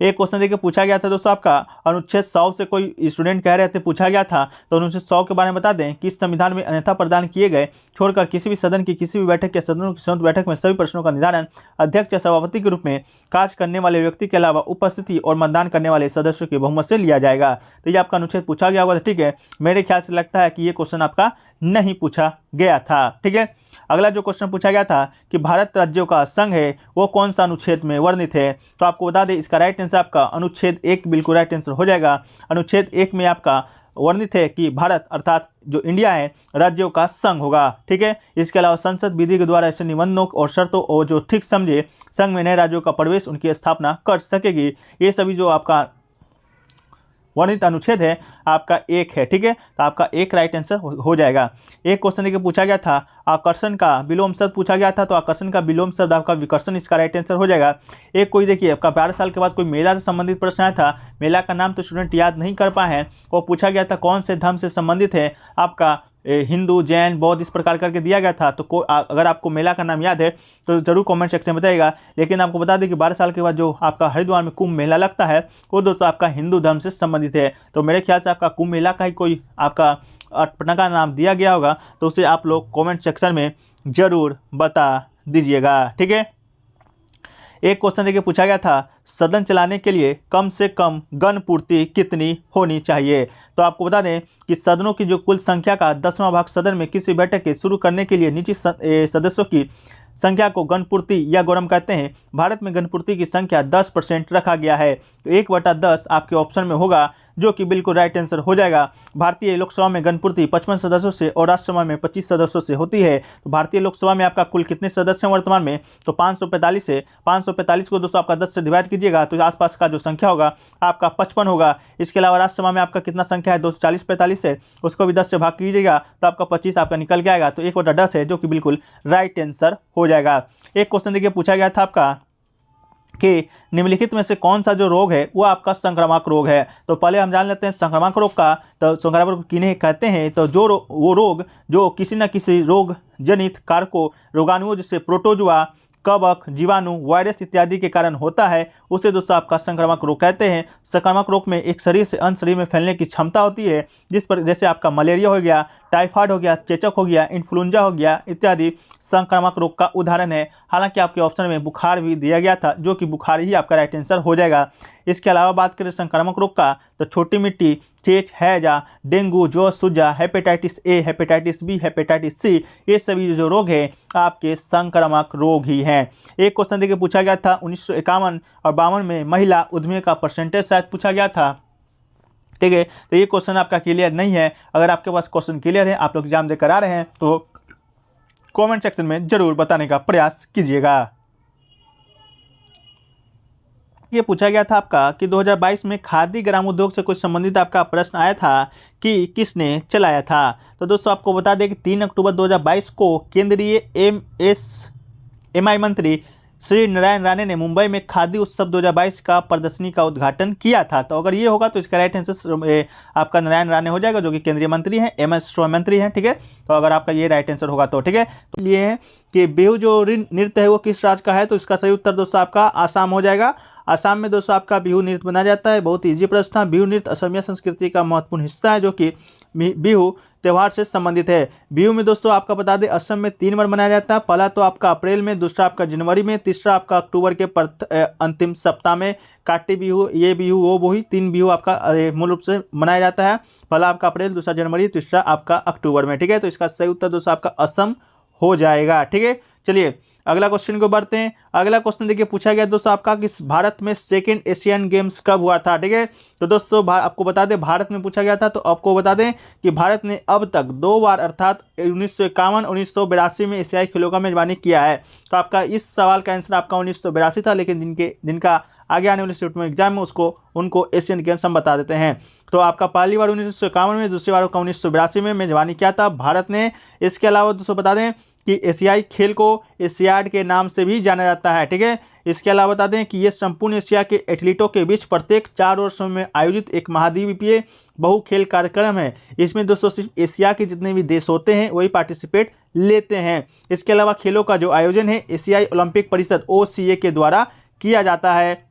एक क्वेश्चन देखिए पूछा गया था दोस्तों, आपका अनुच्छेद 100 से कोई स्टूडेंट कह रहे थे, पूछा गया था। तो अनुच्छेद 100 के बारे में बता दें कि इस संविधान में अन्यथा प्रदान किए गए छोड़कर किसी भी सदन की किसी भी बैठक या सदनों की संयुक्त बैठक में सभी प्रश्नों का निधारण अध्यक्ष या सभापति के रूप में कार्य करने वाले व्यक्ति के अलावा उपस्थिति और मतदान करने वाले सदस्यों के बहुमत से लिया जाएगा। तो ये आपका अनुच्छेद पूछा गया होगा। ठीक है, मेरे ख्याल से लगता है कि ये क्वेश्चन आपका नहीं पूछा गया था। ठीक है, अगला जो क्वेश्चन पूछा गया था कि भारत राज्यों का संघ है वो कौन सा अनुच्छेद में वर्णित है। तो आपको बता दें इसका राइट आंसर आपका अनुच्छेद 1 बिल्कुल राइट आंसर हो जाएगा। अनुच्छेद 1 में आपका वर्णित है कि भारत अर्थात जो इंडिया है राज्यों का संघ होगा। ठीक है, इसके अलावा संसद विधि के द्वारा ऐसे निबंधों और शर्तों और जो ठीक समझे संघ में नए राज्यों का प्रवेश उनकी स्थापना कर सकेगी। ये सभी जो आपका वर्णित अनुच्छेद है आपका 1 है। ठीक है, तो आपका 1 राइट आंसर हो जाएगा। एक क्वेश्चन देखिए पूछा गया था, आकर्षण का विलोम शब्द पूछा गया था। तो आकर्षण का विलोम शब्द आपका विकर्षण, इसका राइट आंसर हो जाएगा। एक कोई देखिए आपका 12 साल के बाद कोई मेला से संबंधित प्रश्न आया था, मेला का नाम तो स्टूडेंट याद नहीं कर पाए हैं। वो पूछा गया था कौन से धर्म से संबंधित है, आपका हिंदू, जैन, बौद्ध, इस प्रकार करके दिया गया था। तो अगर आपको मेला का नाम याद है तो जरूर कमेंट सेक्शन में बताइएगा। लेकिन आपको बता दें कि 12 साल के बाद जो आपका हरिद्वार में कुंभ मेला लगता है वो दोस्तों आपका हिंदू धर्म से संबंधित है। तो मेरे ख्याल से आपका कुंभ मेला का ही कोई आपका पटना का नाम दिया गया होगा, तो उसे आप लोग कॉमेंट सेक्शन में जरूर बता दीजिएगा। ठीक है, एक क्वेश्चन देखिए पूछा गया था, सदन चलाने के लिए कम से कम गण पूर्ति कितनी होनी चाहिए। तो आपको बता दें कि सदनों की जो कुल संख्या का 10वां भाग सदन में किसी बैठक के शुरू करने के लिए निश्चित सदस्यों की संख्या को गणपूर्ति या गौरम कहते हैं। भारत में गणपूर्ति की संख्या 10% रखा गया है। तो 1/10 आपके ऑप्शन में होगा, जो कि बिल्कुल राइट आंसर हो जाएगा। भारतीय लोकसभा में गणपूर्ति 55 सदस्यों से और राज्यसभा में 25 सदस्यों से होती है। तो भारतीय लोकसभा में आपका कुल कितने सदस्य हैं वर्तमान में, तो 545 है। 545 को दोस्तों आपका 10 से डिवाइड कीजिएगा तो आसपास का जो संख्या होगा आपका 55 होगा। इसके अलावा राज्यसभा में आपका कितना संख्या है, 240-45 है, उसको भी 10 से भाग कीजिएगा तो आपका 25 आपका निकल के आएगा। तो 1/10 है, जो कि बिल्कुल राइट आंसर हो जाएगा। एक क्वेश्चन देखिए पूछा गया था आपका कि निम्नलिखित में से कौन सा जो रोग है वो आपका संक्रामक रोग है। तो पहले हम जान लेते हैं संक्रामक रोग का। तो संक्रामक रोग किन्हें कहते हैं, तो वो रोग जो किसी न किसी रोग जनित कारकों, रोगाणुओं जैसे प्रोटोजुआ, कवक, जीवाणु, वायरस इत्यादि के कारण होता है, उसे दोस्तों आपका संक्रामक रोग कहते हैं। संक्रामक रोग में एक शरीर से अन्य शरीर में फैलने की क्षमता होती है, जिस पर जैसे आपका मलेरिया हो गया, टाइफाइड हो गया, चेचक हो गया, इन्फ्लुएंजा हो गया इत्यादि संक्रामक रोग का उदाहरण है। हालांकि आपके ऑप्शन में बुखार भी दिया गया था, जो कि बुखार ही आपका राइट आंसर हो जाएगा। इसके अलावा बात करें संक्रामक रोग का, तो छोटी मिट्टी, चेच, हैजा, डेंगू, जो सुजा, hepatitis A, hepatitis B, hepatitis C, ये सभी जो रोग हैं आपके संक्रामक रोग ही हैं। एक क्वेश्चन देखिए पूछा गया था 1951 और 52 में महिला उद्यमी का परसेंटेज शायद पूछा गया था। ठीक है, तो ये क्वेश्चन आपका क्लियर नहीं है। अगर आपके पास क्वेश्चन क्लियर है, आप लोग एग्जाम देकर आ रहे हैं, तो कमेंट सेक्शन में जरूर बताने का प्रयास कीजिएगा। ये पूछा गया था आपका कि 2022 में खादी ग्राम उद्योग से कुछ संबंधित आपका प्रश्न आया था कि किसने चलाया था। तो दोस्तों आपको बता दें कि 3 अक्टूबर 2022 को केंद्रीय एमएसएमई मंत्री श्री नारायण राणे ने मुंबई में खादी उत्सव 2022 का प्रदर्शनी का उद्घाटन किया था। तो अगर ये होगा तो इसका राइट आंसर आपका नारायण राणे हो जाएगा, जो कि केंद्रीय मंत्री हैं, एमएसएमई मंत्री हैं। ठीक है, तो अगर आपका ये राइट आंसर होगा तो ठीक है। तो ये है कि बिहू जो नृत्य है वो किस राज्य का है, तो इसका सही उत्तर दोस्तों आपका आसाम हो जाएगा। आसाम में दोस्तों आपका बिहू नृत्य बनाया जाता है। बहुत ईजी प्रश्न था। बिहू नृत्य असमिया संस्कृति का महत्वपूर्ण हिस्सा है, जो कि बिहू त्यौहार से संबंधित है। बिहू में दोस्तों आपका बता दें असम में 3 बार मनाया जाता है। पहला तो आपका अप्रैल में, दूसरा आपका जनवरी में, तीसरा आपका अक्टूबर के अंतिम सप्ताह में। काटी बिहू, ये बिहू, वो बिहू, 3 बिहू आपका मूल रूप से मनाया जाता है। पहला आपका अप्रैल, दूसरा जनवरी, तीसरा आपका अक्टूबर में। ठीक है, तो इसका सही उत्तर दोस्तों आपका असम हो जाएगा। ठीक है, चलिए अगला क्वेश्चन को बढ़ते हैं। अगला क्वेश्चन देखिए पूछा गया दोस्तों आपका कि भारत में सेकेंड एशियन गेम्स कब हुआ था। ठीक है, तो दोस्तों आपको बता दें भारत में पूछा गया था, तो आपको बता दें कि भारत ने अब तक 2 बार अर्थात 1951, 1982 में एशियाई खेलों का मेजबानी किया है। तो आपका इस सवाल का आंसर आपका 1982 था, लेकिन जिनका आगे आने वाले शिफ्ट में एग्जाम में उनको एशियन गेम्स हम बता देते हैं। तो आपका पहली बार 1951 में, दूसरी बार आपका 1982 में मेजबानी किया था भारत ने। इसके अलावा दोस्तों बता दें कि एशियाई खेल को एशियाड के नाम से भी जाना जाता है। ठीक है, इसके अलावा बता दें कि यह संपूर्ण एशिया के एथलीटों के बीच प्रत्येक 4 वर्षों में आयोजित एक महाद्वीपीय बहु खेल कार्यक्रम है। इसमें दोस्तों सिर्फ एशिया के जितने भी देश होते हैं वही पार्टिसिपेट लेते हैं। इसके अलावा खेलों का जो आयोजन है एशियाई ओलंपिक परिषद OCA के द्वारा किया जाता है।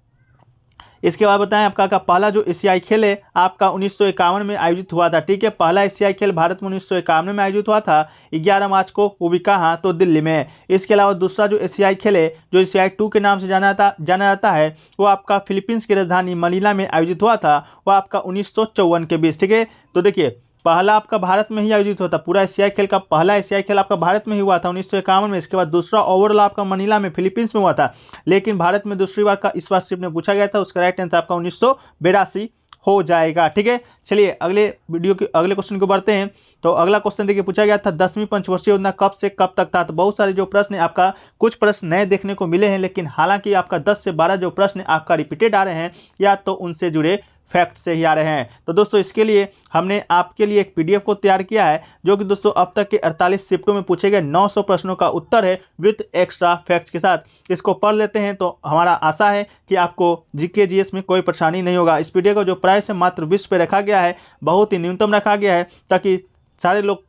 इसके बाद बताएं आपका पहला जो एशियाई खेल है आपका 1951 में आयोजित हुआ था। ठीक है, पहला एशियाई खेल भारत में 1951 में आयोजित हुआ था 11 मार्च को। वो भी कहाँ, तो दिल्ली में। इसके अलावा दूसरा जो एशियाई खेल है जो एशियाई 2 के नाम से जाना जाता है वो आपका फिलीपींस की राजधानी मनीला में आयोजित हुआ था। वो आपका 1954 के बीच। ठीक है, तो देखिए पहला आपका भारत में ही आयोजित होता, पूरा एशियाई खेल का पहला एशियाई खेल आपका भारत में ही हुआ था 1951 में। इसके बाद दूसरा ओवरऑल आपका मनीला में फिलीपींस में हुआ था, लेकिन भारत में दूसरी बार का इस बार शिफ्ट में पूछा गया था। उसका राइट आंसर आपका 1982 हो जाएगा। ठीक है, चलिए अगले क्वेश्चन को बढ़ते हैं। तो अगला क्वेश्चन देखिए पूछा गया था 10वीं पंचवर्षीय योजना कब से कब तक था। तो बहुत सारे जो प्रश्न आपका कुछ प्रश्न नए देखने को मिले हैं, लेकिन हालांकि आपका 10 से 12 जो प्रश्न आपका रिपीटेड आ रहे हैं या तो उनसे जुड़े फैक्ट से ही आ रहे हैं। तो दोस्तों इसके लिए हमने आपके लिए एक PDF को तैयार किया है जो कि दोस्तों अब तक के 48 शिफ्टों में पूछे गए 900 प्रश्नों का उत्तर है विद एक्स्ट्रा फैक्ट्स के साथ। इसको पढ़ लेते हैं तो हमारा आशा है कि आपको GK GS में कोई परेशानी नहीं होगा। इस PDF का जो प्राइस है मात्र 20 पे रखा गया है, बहुत ही न्यूनतम रखा गया है ताकि सारे लोग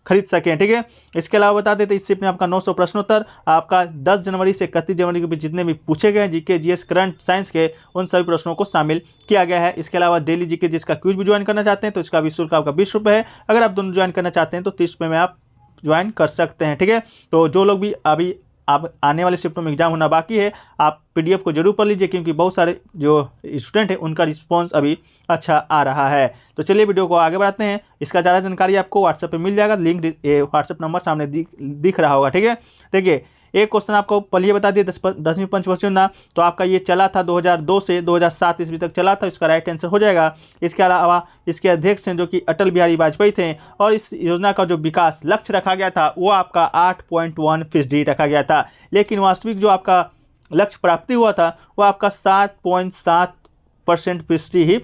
खरीद सकें। ठीक है, इसके अलावा बता देते इस शिफ्ट में आपका 900 प्रश्नोत्तर आपका 10 जनवरी से 31 जनवरी के बीच जितने भी पूछे गए GK GS करंट साइंस के उन सभी प्रश्नों को शामिल किया गया है। इसके अलावा डेली GK GS का क्विज भी ज्वाइन करना चाहते हैं तो इसका भी शुल्क आपका 20 रुपये है। अगर आप दोनों ज्वाइन करना चाहते हैं तो 30 रुपये में आप ज्वाइन कर सकते हैं। ठीक है, तो जो लोग भी अभी आप आने वाले शिफ्टों में एग्जाम होना बाकी है आप PDF को जरूर पढ़ लीजिए, क्योंकि बहुत सारे जो स्टूडेंट हैं उनका रिस्पांस अभी अच्छा आ रहा है। तो चलिए वीडियो को आगे बढ़ाते हैं। इसका ज़्यादा जानकारी आपको WhatsApp पे मिल जाएगा, लिंक WhatsApp नंबर सामने दिख रहा होगा। ठीक है, देखिए एक क्वेश्चन आपको पहले बता दिए 10वीं पंचवर्षीय योजना, तो आपका ये चला था 2002 से 2007 ईस्वी तक चला था। इसका राइट आंसर हो जाएगा। इसके अलावा इसके अध्यक्ष हैं जो कि अटल बिहारी वाजपेयी थे, और इस योजना का जो विकास लक्ष्य रखा गया था वो आपका 8.1% रखा गया था, लेकिन वास्तविक जो आपका लक्ष्य प्राप्ति हुआ था वो आपका 7.7% ही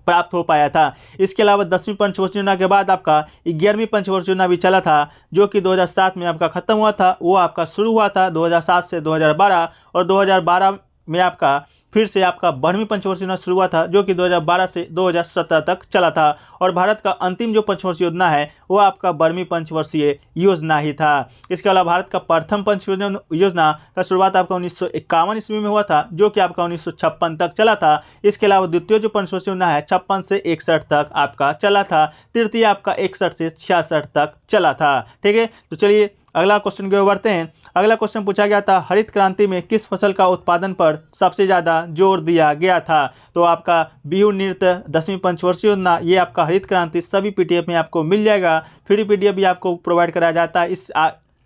प्राप्त हो पाया था। इसके अलावा 10वीं पंचवर्षीय योजना के बाद आपका 11वीं पंचवर्षीय योजना भी चला था जो कि 2007 में आपका खत्म हुआ था। वो आपका शुरू हुआ था 2007 से 2012, और 2012 में आपका फिर से आपका 12वीं पंचवर्षीय योजना शुरू हुआ था जो कि 2012 से 2017 तक चला था। और भारत का अंतिम जो पंचवर्षीय योजना है वो आपका 12वीं पंचवर्षीय योजना ही था। इसके अलावा भारत का प्रथम पंचवर्षीय योजना का शुरुआत आपका 1951 ईस्वी में हुआ था जो कि आपका 1956 तक चला था। इसके अलावा द्वितीय जो पंचवर्षीय योजना है 56 से 61 तक आपका चला था। तृतीय आपका 61 से 66 तक चला था। ठीक है, तो चलिए अगला क्वेश्चन की ओर बढ़ते हैं। अगला क्वेश्चन पूछा गया था हरित क्रांति में किस फसल का उत्पादन पर सबसे ज़्यादा जोर दिया गया था। तो आपका बिहू नृत्य 10वीं पंचवर्षीय योजना ये आपका हरित क्रांति सभी PDF में आपको मिल जाएगा। फ्री PDF भी आपको प्रोवाइड कराया जाता है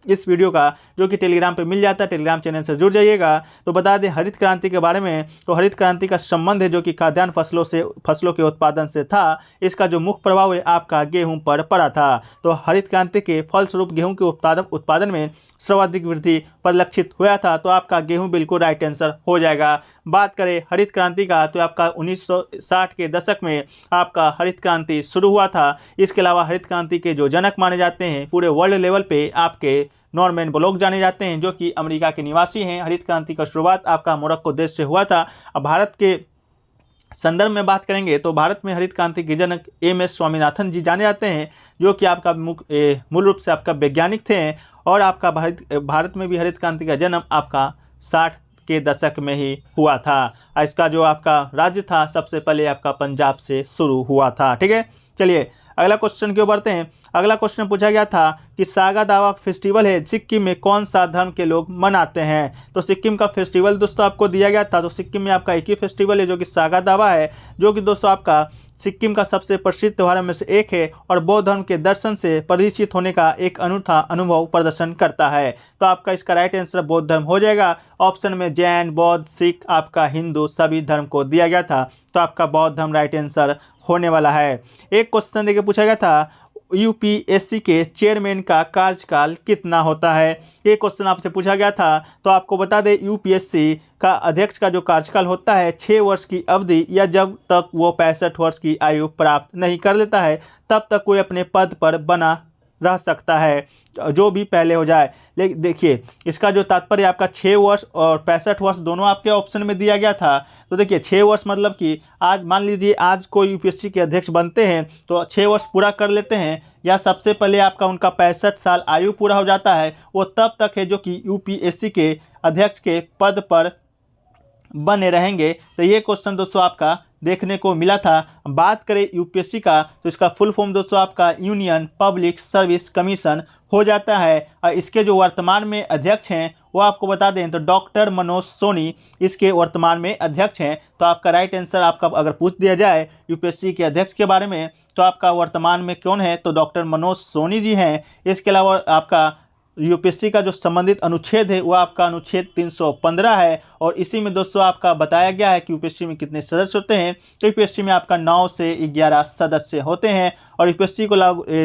इस वीडियो का, जो कि टेलीग्राम पे मिल जाता है। टेलीग्राम चैनल से जुड़ जाइएगा। तो बता दें हरित क्रांति के बारे में, तो हरित क्रांति का संबंध है जो कि खाद्यान्न फसलों के उत्पादन से था। इसका जो मुख्य प्रभाव है आपका गेहूं पर पड़ा था। तो हरित क्रांति के फलस्वरूप गेहूं के उत्पादन में सर्वाधिक वृद्धि परिलक्षित हुआ था। तो आपका गेहूं बिल्कुल राइट आंसर हो जाएगा। बात करें हरित क्रांति का तो आपका 1960 के दशक में आपका हरित क्रांति शुरू हुआ था। इसके अलावा हरित क्रांति के जो जनक माने जाते हैं पूरे वर्ल्ड लेवल पे आपके नॉर्मन बोरलॉग जाने जाते हैं जो कि अमेरिका के निवासी हैं। हरित क्रांति का शुरुआत आपका मोरक्को देश से हुआ था। अब भारत के संदर्भ में बात करेंगे तो भारत में हरित क्रांति के जनक MS स्वामीनाथन जी जाने जाते हैं जो कि आपका मूल रूप से आपका वैज्ञानिक थे। और आपका भारत में भी हरित क्रांति का जन्म आपका 60 के दशक में ही हुआ था। इसका जो आपका राज्य था सबसे पहले आपका पंजाब से शुरू हुआ था। ठीक है, चलिए अगला क्वेश्चन की ओर बढ़ते हैं। अगला क्वेश्चन पूछा गया था कि सागा दावा फेस्टिवल है सिक्किम में कौन सा धर्म के लोग मनाते हैं। तो सिक्किम का फेस्टिवल दोस्तों आपको दिया गया था। तो सिक्किम में आपका एक ही फेस्टिवल है जो कि सागा दावा है, जो कि दोस्तों आपका सिक्किम का सबसे प्रसिद्ध त्योहारों में से एक है और बौद्ध धर्म के दर्शन से परिचित होने का एक अनूठा अनुभव प्रदर्शन करता है। तो आपका इसका राइट आंसर बौद्ध धर्म हो जाएगा। ऑप्शन में जैन, बौद्ध, सिख, आपका हिंदू सभी धर्म को दिया गया था, तो आपका बौद्ध धर्म राइट आंसर होने वाला है। एक क्वेश्चन देखिए पूछा गया था यूपीएससी के चेयरमैन का कार्यकाल कितना होता है। ये क्वेश्चन आपसे पूछा गया था। तो आपको बता दें यूपीएससी का अध्यक्ष का जो कार्यकाल होता है 6 वर्ष की अवधि, या जब तक वो 65 वर्ष की आयु प्राप्त नहीं कर लेता है तब तक कोई अपने पद पर बना रह सकता है, जो भी पहले हो जाए। लेकिन देखिए इसका जो तात्पर्य आपका 6 वर्ष और 65 वर्ष दोनों आपके ऑप्शन में दिया गया था। तो देखिए 6 वर्ष मतलब कि आज मान लीजिए आज कोई यूपीएससी के अध्यक्ष बनते हैं तो 6 वर्ष पूरा कर लेते हैं, या सबसे पहले आपका उनका 65 साल आयु पूरा हो जाता है, वो तब तक है जो कि यूपीएससी के अध्यक्ष के पद पर बने रहेंगे। तो ये क्वेश्चन दोस्तों आपका देखने को मिला था। बात करें यूपीएससी का तो इसका फुल फॉर्म दोस्तों आपका यूनियन पब्लिक सर्विस कमीशन हो जाता है। और इसके जो वर्तमान में अध्यक्ष हैं वो आपको बता दें तो डॉक्टर मनोज सोनी इसके वर्तमान में अध्यक्ष हैं। तो आपका राइट आंसर आपका अगर पूछ दिया जाए यूपीएससी के अध्यक्ष के बारे में तो आपका वर्तमान में कौन है, तो डॉक्टर मनोज सोनी जी हैं। इसके अलावा आपका यूपीएससी का जो संबंधित अनुच्छेद है वो आपका अनुच्छेद 315 है, और इसी में दोस्तों आपका बताया गया है कि यूपीएससी में कितने सदस्य होते हैं। तो यूपीएससी में आपका 9 से 11 सदस्य होते हैं। और यूपीएससी को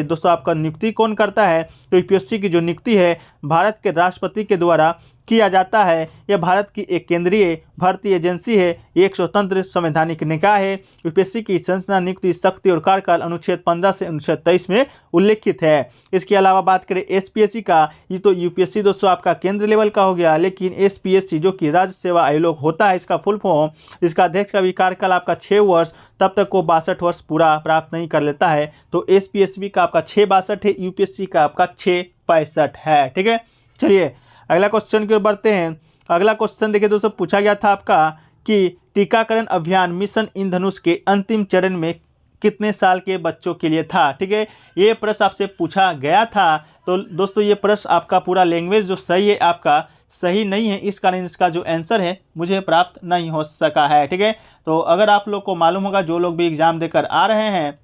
दोस्तों आपका नियुक्ति कौन करता है, तो यूपीएससी की जो नियुक्ति है भारत के राष्ट्रपति के द्वारा किया जाता है। यह भारत की एक केंद्रीय भर्ती एजेंसी है, ये एक स्वतंत्र संवैधानिक निकाय है। यूपीएससी की संरचना, नियुक्ति, शक्ति और कार्यकाल अनुच्छेद 15 से अनुच्छेद 23 में उल्लेखित है। इसके अलावा बात करें एसपीएससी का, ये तो यूपीएससी दोस्तों आपका केंद्र लेवल का हो गया, लेकिन एसपीएससी जो कि राज्य सेवा आयोग होता है इसका फुल फॉर्म, इसका अध्यक्ष का भी कार्यकाल आपका 6 वर्ष, तब तक वो 62 वर्ष पूरा प्राप्त नहीं कर लेता है। तो एसपीएससी का आपका 662 है, यूपीएससी का आपका 665 है। ठीक है, चलिए अगला क्वेश्चन की ओर बढ़ते हैं। अगला क्वेश्चन देखिए दोस्तों पूछा गया था आपका कि टीकाकरण अभियान मिशन इंद्रधनुष के अंतिम चरण में कितने साल के बच्चों के लिए था। ठीक है, ये प्रश्न आपसे पूछा गया था। तो दोस्तों ये प्रश्न आपका पूरा लैंग्वेज जो सही है आपका सही नहीं है, इस कारण इसका जो आंसर है मुझे प्राप्त नहीं हो सका है। ठीक है, तो अगर आप लोग को मालूम होगा, जो लोग भी एग्जाम देकर आ रहे हैं,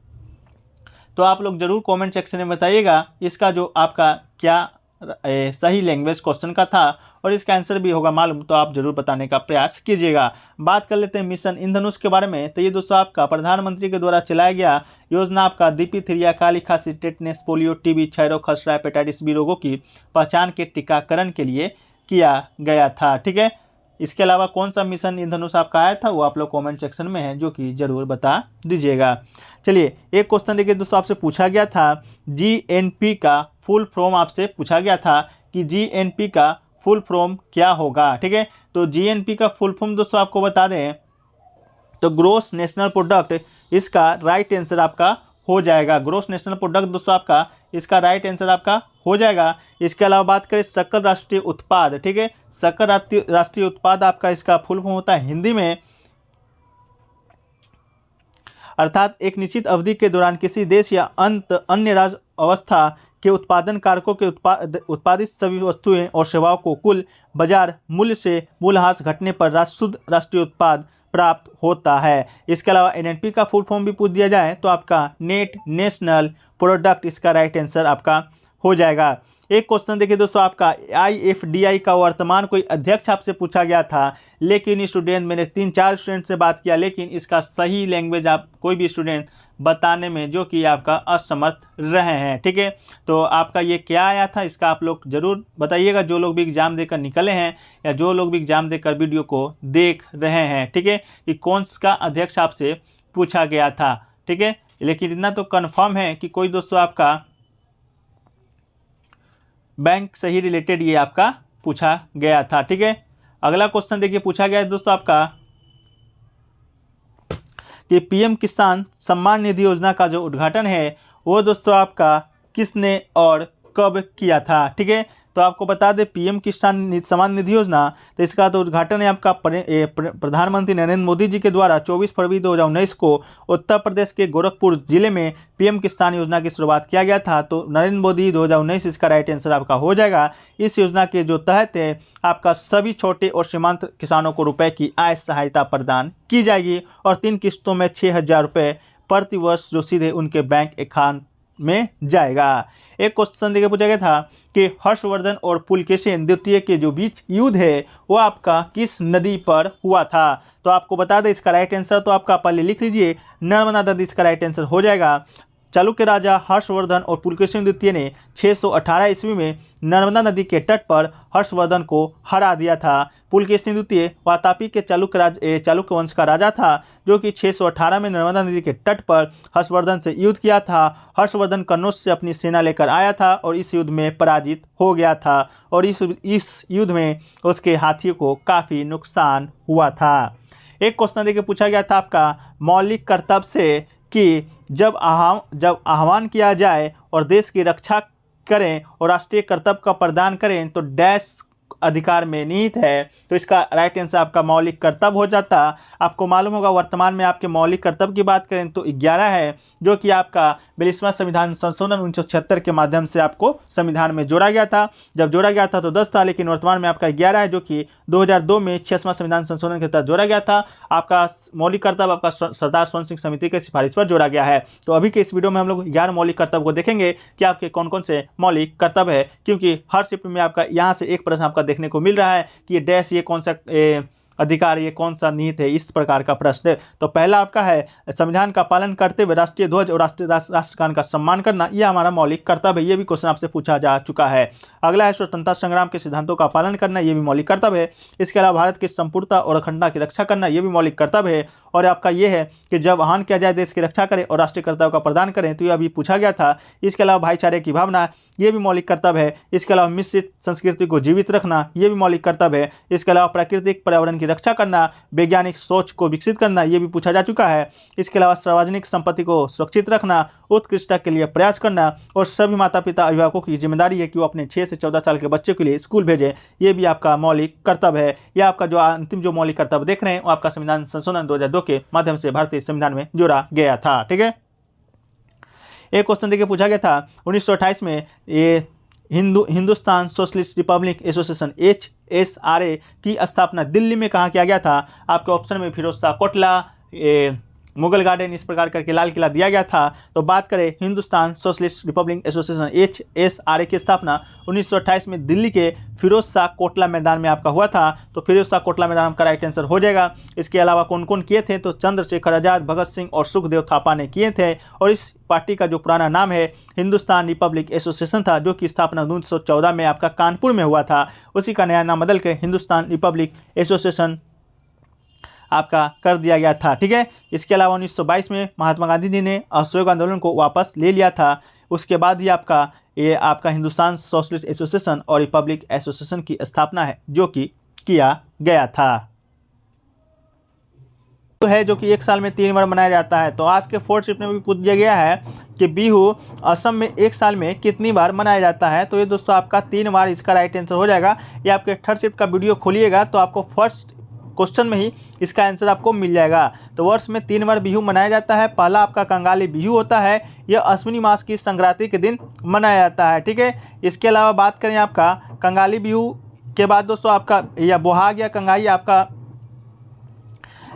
तो आप लोग जरूर कमेंट सेक्शन में बताइएगा इसका जो आपका क्या सही लैंग्वेज क्वेश्चन का था, और इसका आंसर भी होगा मालूम तो आप जरूर बताने का प्रयास कीजिएगा। बात कर लेते हैं मिशन इंद्रधनुष के बारे में। तो ये दोस्तों आपका प्रधानमंत्री के द्वारा चलाया गया योजना आपका दीपिथिलिया, काली खांसी, टेटनेस, पोलियो, टीबी, क्षयरोग, खसरा, हेपेटाइटिस बी रोगों की पहचान के टीकाकरण के लिए किया गया था। ठीक है, इसके अलावा कौन सा मिशन इंद्रधनुष आपका आया था वो आप लोग कमेंट सेक्शन में है जो कि जरूर बता दीजिएगा। चलिए एक क्वेश्चन देखिए दोस्तों आपसे पूछा गया था जीएनपी का फुल फॉर्म, आपसे पूछा गया था कि जीएनपी का फुल फॉर्म क्या होगा। ठीक है, तो जीएनपी का फुल फॉर्म दोस्तों आपको बता दें तो ग्रोस नेशनल प्रोडक्ट इसका राइट आंसर आपका हो जाएगा। ग्रोस नेशनल प्रोडक्ट दोस्तों आपका इसका राइट आंसर आपका हो जाएगा। इसके अलावा बात करें सकल राष्ट्रीय उत्पाद। ठीक है, सकल राष्ट्रीय उत्पाद आपका इसका फुल फॉर्म होता है हिंदी में, अर्थात एक निश्चित अवधि के दौरान किसी देश या अन्य राज्य अवस्था के उत्पादन कारकों के उत्पादित सभी वस्तुएं और सेवाओं को कुल बाजार मूल्य से मूल्यह्रास घटने पर शुद्ध राष्ट्रीय उत्पाद प्राप्त होता है। इसके अलावा एनएनपी का फुल फॉर्म भी पूछ दिया जाए तो आपका नेट नेशनल प्रोडक्ट इसका राइट आंसर आपका हो जाएगा। एक क्वेश्चन देखिए दोस्तों आपका आईएफडीआई का वर्तमान कोई अध्यक्ष आपसे पूछा गया था, लेकिन स्टूडेंट मैंने 3-4 स्टूडेंट से बात किया, लेकिन इसका सही लैंग्वेज आप कोई भी स्टूडेंट बताने में जो कि आपका असमर्थ रहे हैं। ठीक है, तो आपका ये क्या आया था इसका आप लोग जरूर बताइएगा, जो लोग भी एग्जाम देकर निकले हैं या जो लोग भी एग्जाम देकर वीडियो को देख रहे हैं। ठीक है, कि कौन सा अध्यक्ष आपसे पूछा गया था। ठीक है, लेकिन इतना तो कन्फर्म है कि कोई दोस्तों आपका बैंक से ही रिलेटेड ये आपका पूछा गया था। ठीक है, अगला क्वेश्चन देखिए पूछा गया है दोस्तों आपका कि पीएम किसान सम्मान निधि योजना का जो उद्घाटन है वो दोस्तों आपका किसने और कब किया था। ठीक है, तो आपको बता दें पीएम किसान सम्मान निधि योजना, तो इसका तो उद्घाटन है आपका प्रधानमंत्री नरेंद्र मोदी जी के द्वारा 24 फरवरी 2019 को उत्तर प्रदेश के गोरखपुर जिले में पीएम किसान योजना की शुरुआत किया गया था। तो नरेंद्र मोदी 2019 इसका राइट आंसर आपका हो जाएगा। इस योजना के जो तहत है आपका सभी छोटे और सीमांत किसानों को रुपए की आय सहायता प्रदान की जाएगी और 3 किस्तों में 6,000 रुपये प्रति वर्ष जो सीधे उनके बैंक अकाउंट में जाएगा। एक क्वेश्चन देके पूछा गया था कि हर्षवर्धन और पुलकेशिन द्वितीय के जो बीच युद्ध है वो आपका किस नदी पर हुआ था। तो आपको बता दें इसका राइट आंसर तो आपका पहले लिख लीजिए, नर्मदा नदी इसका राइट आंसर हो जाएगा। चालुक्य राजा हर्षवर्धन और पुलकेशिन द्वितीय ने 618 ईस्वी में नर्मदा नदी के तट पर हर्षवर्धन को हरा दिया था। पुलकेशिन द्वितीय वातापी के चालुक्य वंश का राजा था जो कि 618 में नर्मदा नदी के तट पर हर्षवर्धन से युद्ध किया था। हर्षवर्धन कन्नौज से अपनी सेना लेकर आया था और इस युद्ध में पराजित हो गया था और इस युद्ध में उसके हाथियों को काफ़ी नुकसान हुआ था। एक क्वेश्चन देके पूछा गया था आपका मौलिक कर्तव्य से कि जब आह्वान किया जाए और देश की रक्षा करें और राष्ट्रीय कर्तव्य का प्रदान करें तो डैश अधिकार में निहित है। तो इसका राइट आंसर आपका मौलिक कर्तव्य हो जाता। आपको मालूम होगा वर्तमान में आपके मौलिक कर्तव्य की बात करें तो 11 है जो कि आपका 42वां संविधान संशोधन 1976 के माध्यम से आपको संविधान में जोड़ा गया था। जब जोड़ा गया था तो 10 था, लेकिन वर्तमान में आपका 11 है जो कि 2002 में 66वां संविधान संशोधन के तहत जोड़ा गया था। आपका मौलिक कर्तव्य आपका सरदार स्वर्ण सिंह समिति के सिफारिश पर जोड़ा गया है। तो अभी के इस वीडियो में हम लोग 11 मौलिक कर्तव्य को देखेंगे कि आपके कौन कौन से मौलिक कर्तव्य है, क्योंकि हर शिफ्ट में आपका यहाँ से एक प्रश्न आपका देखने को मिल रहा है कि ये डैश ये कौन सा अधिकार ये कौन सा निहित है, इस प्रकार का प्रश्न। तो पहला आपका है संविधान का पालन करते हुए राष्ट्रीय ध्वज और राष्ट्रगान का सम्मान करना, यह हमारा मौलिक कर्तव्य है। ये भी क्वेश्चन आपसे पूछा जा चुका है। अगला है स्वतंत्रता संग्राम के सिद्धांतों का पालन करना, ये भी मौलिक कर्तव्य है। इसके अलावा भारत की संपूर्णता और अखंडता की रक्षा करना, ये भी मौलिक कर्तव्य है। और आपका ये है कि जब आह्वान किया जाए देश की रक्षा करें और राष्ट्रीय कर्तव्य का प्रदान करें, तो यह अभी पूछा गया था। इसके अलावा भाईचारे की भावना, ये भी मौलिक कर्तव्य है। इसके अलावा मिश्रित संस्कृति को जीवित रखना, ये भी मौलिक कर्तव्य है। इसके अलावा प्राकृतिक पर्यावरण की रक्षा करना, वैज्ञानिक सोच को विकसित करना, ये भी पूछा जा चुका है। इसके अलावा सार्वजनिक संपत्ति को सुरक्षित रखना, उत्कृष्टता के लिए प्रयास करना और सभी माता पिता अभिभावकों की जिम्मेदारी है कि वो अपने 6 से 14 साल के बच्चों के लिए स्कूल भेजें, ये भी आपका मौलिक कर्तव्य है। यह आपका जो अंतिम जो मौलिक कर्तव्य देख रहे हैं वो आपका संविधान संशोधन 2002 के माध्यम से भारतीय संविधान में जोड़ा गया था। ठीक है। एक क्वेश्चन देखिए पूछा गया था 1928 में ये Hindustan socialist Republic association HSRA की स्थापना दिल्ली में कहाँ किया गया था। आपके ऑप्शन में फिरोज शाह कोटला, मुगल गार्डन, इस प्रकार करके लाल किला दिया गया था। तो बात करें Hindustan socialist Republic association HSRA की स्थापना 1928 में दिल्ली के फिरोज शाह कोटला मैदान में आपका हुआ था। तो फिरोज शाह कोटला मैदान का राइट आंसर हो जाएगा। इसके अलावा कौन कौन किए थे, तो चंद्रशेखर आजाद, भगत सिंह और सुखदेव थापा ने किए थे। और इस पार्टी का जो पुराना नाम है हिंदुस्तान रिपब्लिक एसोसिएशन था, जो कि स्थापना 1914 में आपका कानपुर में हुआ था। उसी का नया नाम बदल के हिंदुस्तान रिपब्लिक एसोसिएशन आपका कर दिया गया था। ठीक है। इसके अलावा 1922 में महात्मा गांधी जी ने असहयोग आंदोलन को वापस ले लिया था। उसके बाद ही आपका हिंदुस्तान सोशलिस्ट एसोसिएशन और रिपब्लिक एसोसिएशन की स्थापना है जो कि किया गया था। तो है जो कि एक साल में 3 बार मनाया जाता है। तो आज के 4th शिफ्ट में भी पूछ दिया गया है कि बिहू असम में एक साल में कितनी बार मनाया जाता है। तो ये दोस्तों आपका 3 बार इसका राइट आंसर हो जाएगा। ये आपके 3rd शिफ्ट का वीडियो खोलिएगा तो आपको फर्स्ट क्वेश्चन में ही इसका आंसर आपको मिल जाएगा। तो वर्ष में 3 बार बिहू मनाया जाता है। पहला आपका कंगाली बिहू होता है, यह अश्विनी मास की संक्रांति के दिन मनाया जाता है। ठीक है। इसके अलावा बात करें आपका कंगाली बिहू के बाद दोस्तों आपका या बोहाग या कंगाई आपका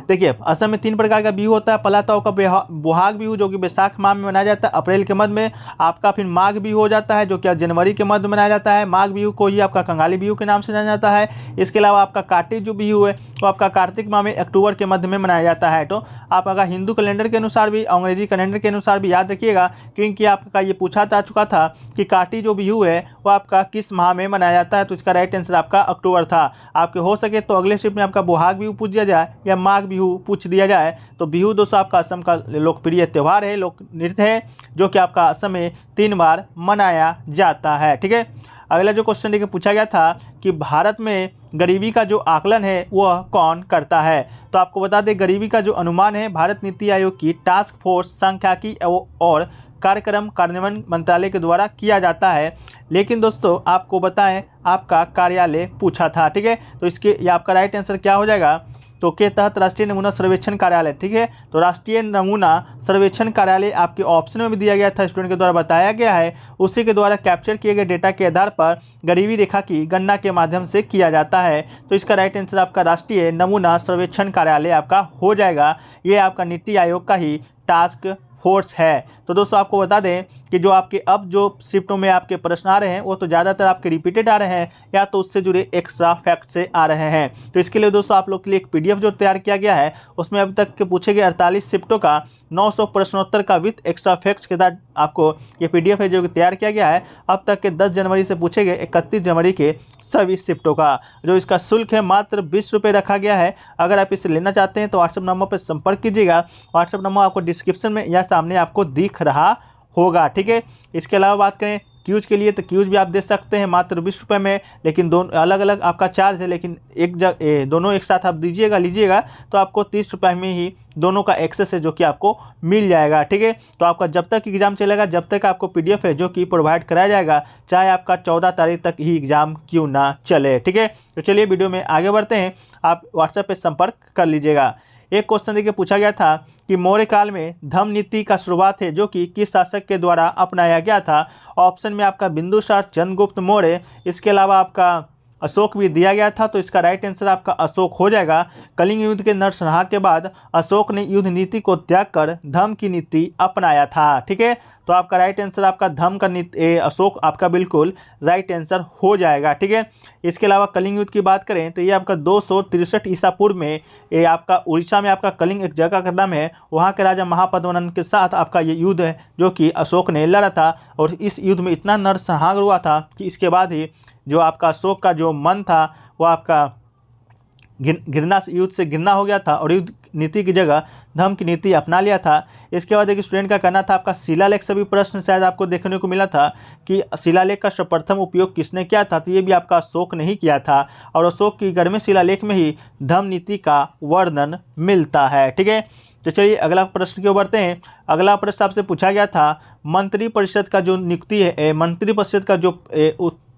देखिए असम में 3 प्रकार का बिहू होता है। पहला तो आपका बोहाग बिहू जो कि बैसाख माह में मनाया जाता है, अप्रैल के मध्य में। आपका फिर माघ बिहू हो जाता है जो कि जनवरी के मध्य में मनाया जाता है। माघ बिहू को ही आपका कंगाली बिहू के नाम से जाना जाता है। इसके अलावा आपका कार्तिक जो बिहू है वो आपका कार्तिक माह में अक्टूबर के मध्य में मनाया जाता है। तो आप अगर हिंदू कैलेंडर के अनुसार भी अंग्रेजी कैलेंडर के अनुसार भी याद रखिएगा, क्योंकि आपका ये पूछा जा चुका था कि कार्तिक जो बिहू है वो आपका किस माह में मनाया जाता है। तो इसका राइट आंसर आपका अक्टूबर था। आपके हो सके तो अगले शिफ्ट में आपका बोहाग बिहू पूछ दिया जाए या माघ बिहू पूछ दिया जाए। तो बिहू दोस्तों आपका असम का लोकप्रिय त्यौहार है, लोक नृत्य है, जो कि आपका असम में 3 बार मनाया जाता है। ठीक है। अगला जो क्वेश्चन लेके पूछा गया था कि भारत में गरीबी का जो आकलन है वह कौन करता है। तो आपको बता दें गरीबी का जो अनुमान है भारत नीति आयोग की टास्क फोर्स सांख्यिकी और कार्यक्रम कार्यान्वयन मंत्रालय के द्वारा किया जाता है। लेकिन दोस्तों आपको बताएं आपका कार्यालय पूछा था, ठीक है। तो इसके ये आपका राइट आंसर क्या हो जाएगा, तो के तहत राष्ट्रीय नमूना सर्वेक्षण कार्यालय, ठीक है। तो राष्ट्रीय नमूना सर्वेक्षण कार्यालय आपके ऑप्शन में भी दिया गया था, स्टूडेंट के द्वारा बताया गया है। उसी के द्वारा कैप्चर किए गए डेटा के आधार पर गरीबी रेखा की गणना के माध्यम से किया जाता है। तो इसका राइट आंसर आपका राष्ट्रीय नमूना सर्वेक्षण कार्यालय आपका हो जाएगा। ये आपका नीति आयोग का ही टास्क फोर्स है। तो दोस्तों आपको बता दें कि जो आपके अब जो शिफ्टों में आपके प्रश्न आ रहे हैं वो तो ज़्यादातर आपके रिपीटेड आ रहे हैं या तो उससे जुड़े एक्स्ट्रा फैक्ट से आ रहे हैं। तो इसके लिए दोस्तों आप लोग के लिए एक पीडीएफ जो तैयार किया गया है उसमें अब तक के पूछे गए 48 शिफ्टों का 900 प्रश्नोत्तर का विथ एक्स्ट्रा फैक्ट्स के साथ आपको ये पीडीएफ है जो तैयार किया गया है अब तक के 10 जनवरी से पूछे गए 31 जनवरी के सभी शिफ्टों का। जो इसका शुल्क है मात्र 20 रुपये रखा गया है। अगर आप इसे लेना चाहते हैं तो व्हाट्सएप नंबर पर संपर्क कीजिएगा। व्हाट्सएप नंबर आपको डिस्क्रिप्शन में या सामने आपको दिख रहा होगा, ठीक है। इसके अलावा बात करें क्यूज के लिए तो क्यूज भी आप दे सकते हैं मात्र 20 रुपये में, लेकिन दोनों अलग अलग आपका चार्ज है, लेकिन दोनों एक साथ आप लीजिएगा तो आपको 30 रुपये में ही दोनों का एक्सेस है जो कि आपको मिल जाएगा, ठीक है। तो आपका जब तक एग्जाम चलेगा जब तक आपको पीडीएफ है जो कि प्रोवाइड कराया जाएगा, चाहे आपका 14 तारीख तक ही एग्जाम क्यों ना चले, ठीक है। तो चलिए वीडियो में आगे बढ़ते हैं, आप व्हाट्सएप पर संपर्क कर लीजिएगा। एक क्वेश्चन देखिए पूछा गया था कि मौर्य काल में धम्म नीति का शुरुआत है जो कि किस शासक के द्वारा अपनाया गया था। ऑप्शन में आपका बिंदुसार, चंद्रगुप्त मौर्य, इसके अलावा आपका अशोक भी दिया गया था। तो इसका राइट आंसर आपका अशोक हो जाएगा। कलिंग युद्ध के नरसंहार के बाद अशोक ने युद्ध नीति को त्याग कर धम्म की नीति अपनाया था, ठीक है। तो आपका राइट आंसर आपका धम्म का नीति अशोक आपका बिल्कुल राइट आंसर हो जाएगा, ठीक है। इसके अलावा कलिंग युद्ध की बात करें तो ये आपका 263 ईसा पूर्व में ये आपका उड़ीसा में आपका कलिंग एक जगह का नाम है, वहाँ के राजा महापद्मनंद के साथ आपका ये युद्ध है जो कि अशोक ने लड़ा था। और इस युद्ध में इतना नरसंहार हुआ था कि इसके बाद ही जो आपका अशोक का जो मन था वो आपका घृणा से युद्ध से घृणा हो गया था और युद्ध नीति की जगह धम्म की नीति अपना लिया था। इसके बाद एक स्टूडेंट का कहना था आपका शिलालेख से भी प्रश्न शायद आपको देखने को मिला था कि शिलालेख का सर्वप्रथम उपयोग किसने किया था, तो ये भी आपका अशोक ने ही किया था। और अशोक की गर्मी शिलालेख में ही धम्म नीति का वर्णन मिलता है, ठीक है। तो चलिए अगला प्रश्न की ओर बढ़ते हैं। अगला प्रश्न आपसे पूछा गया था मंत्रिपरिषद का जो नियुक्ति है, मंत्रिपरिषद का जो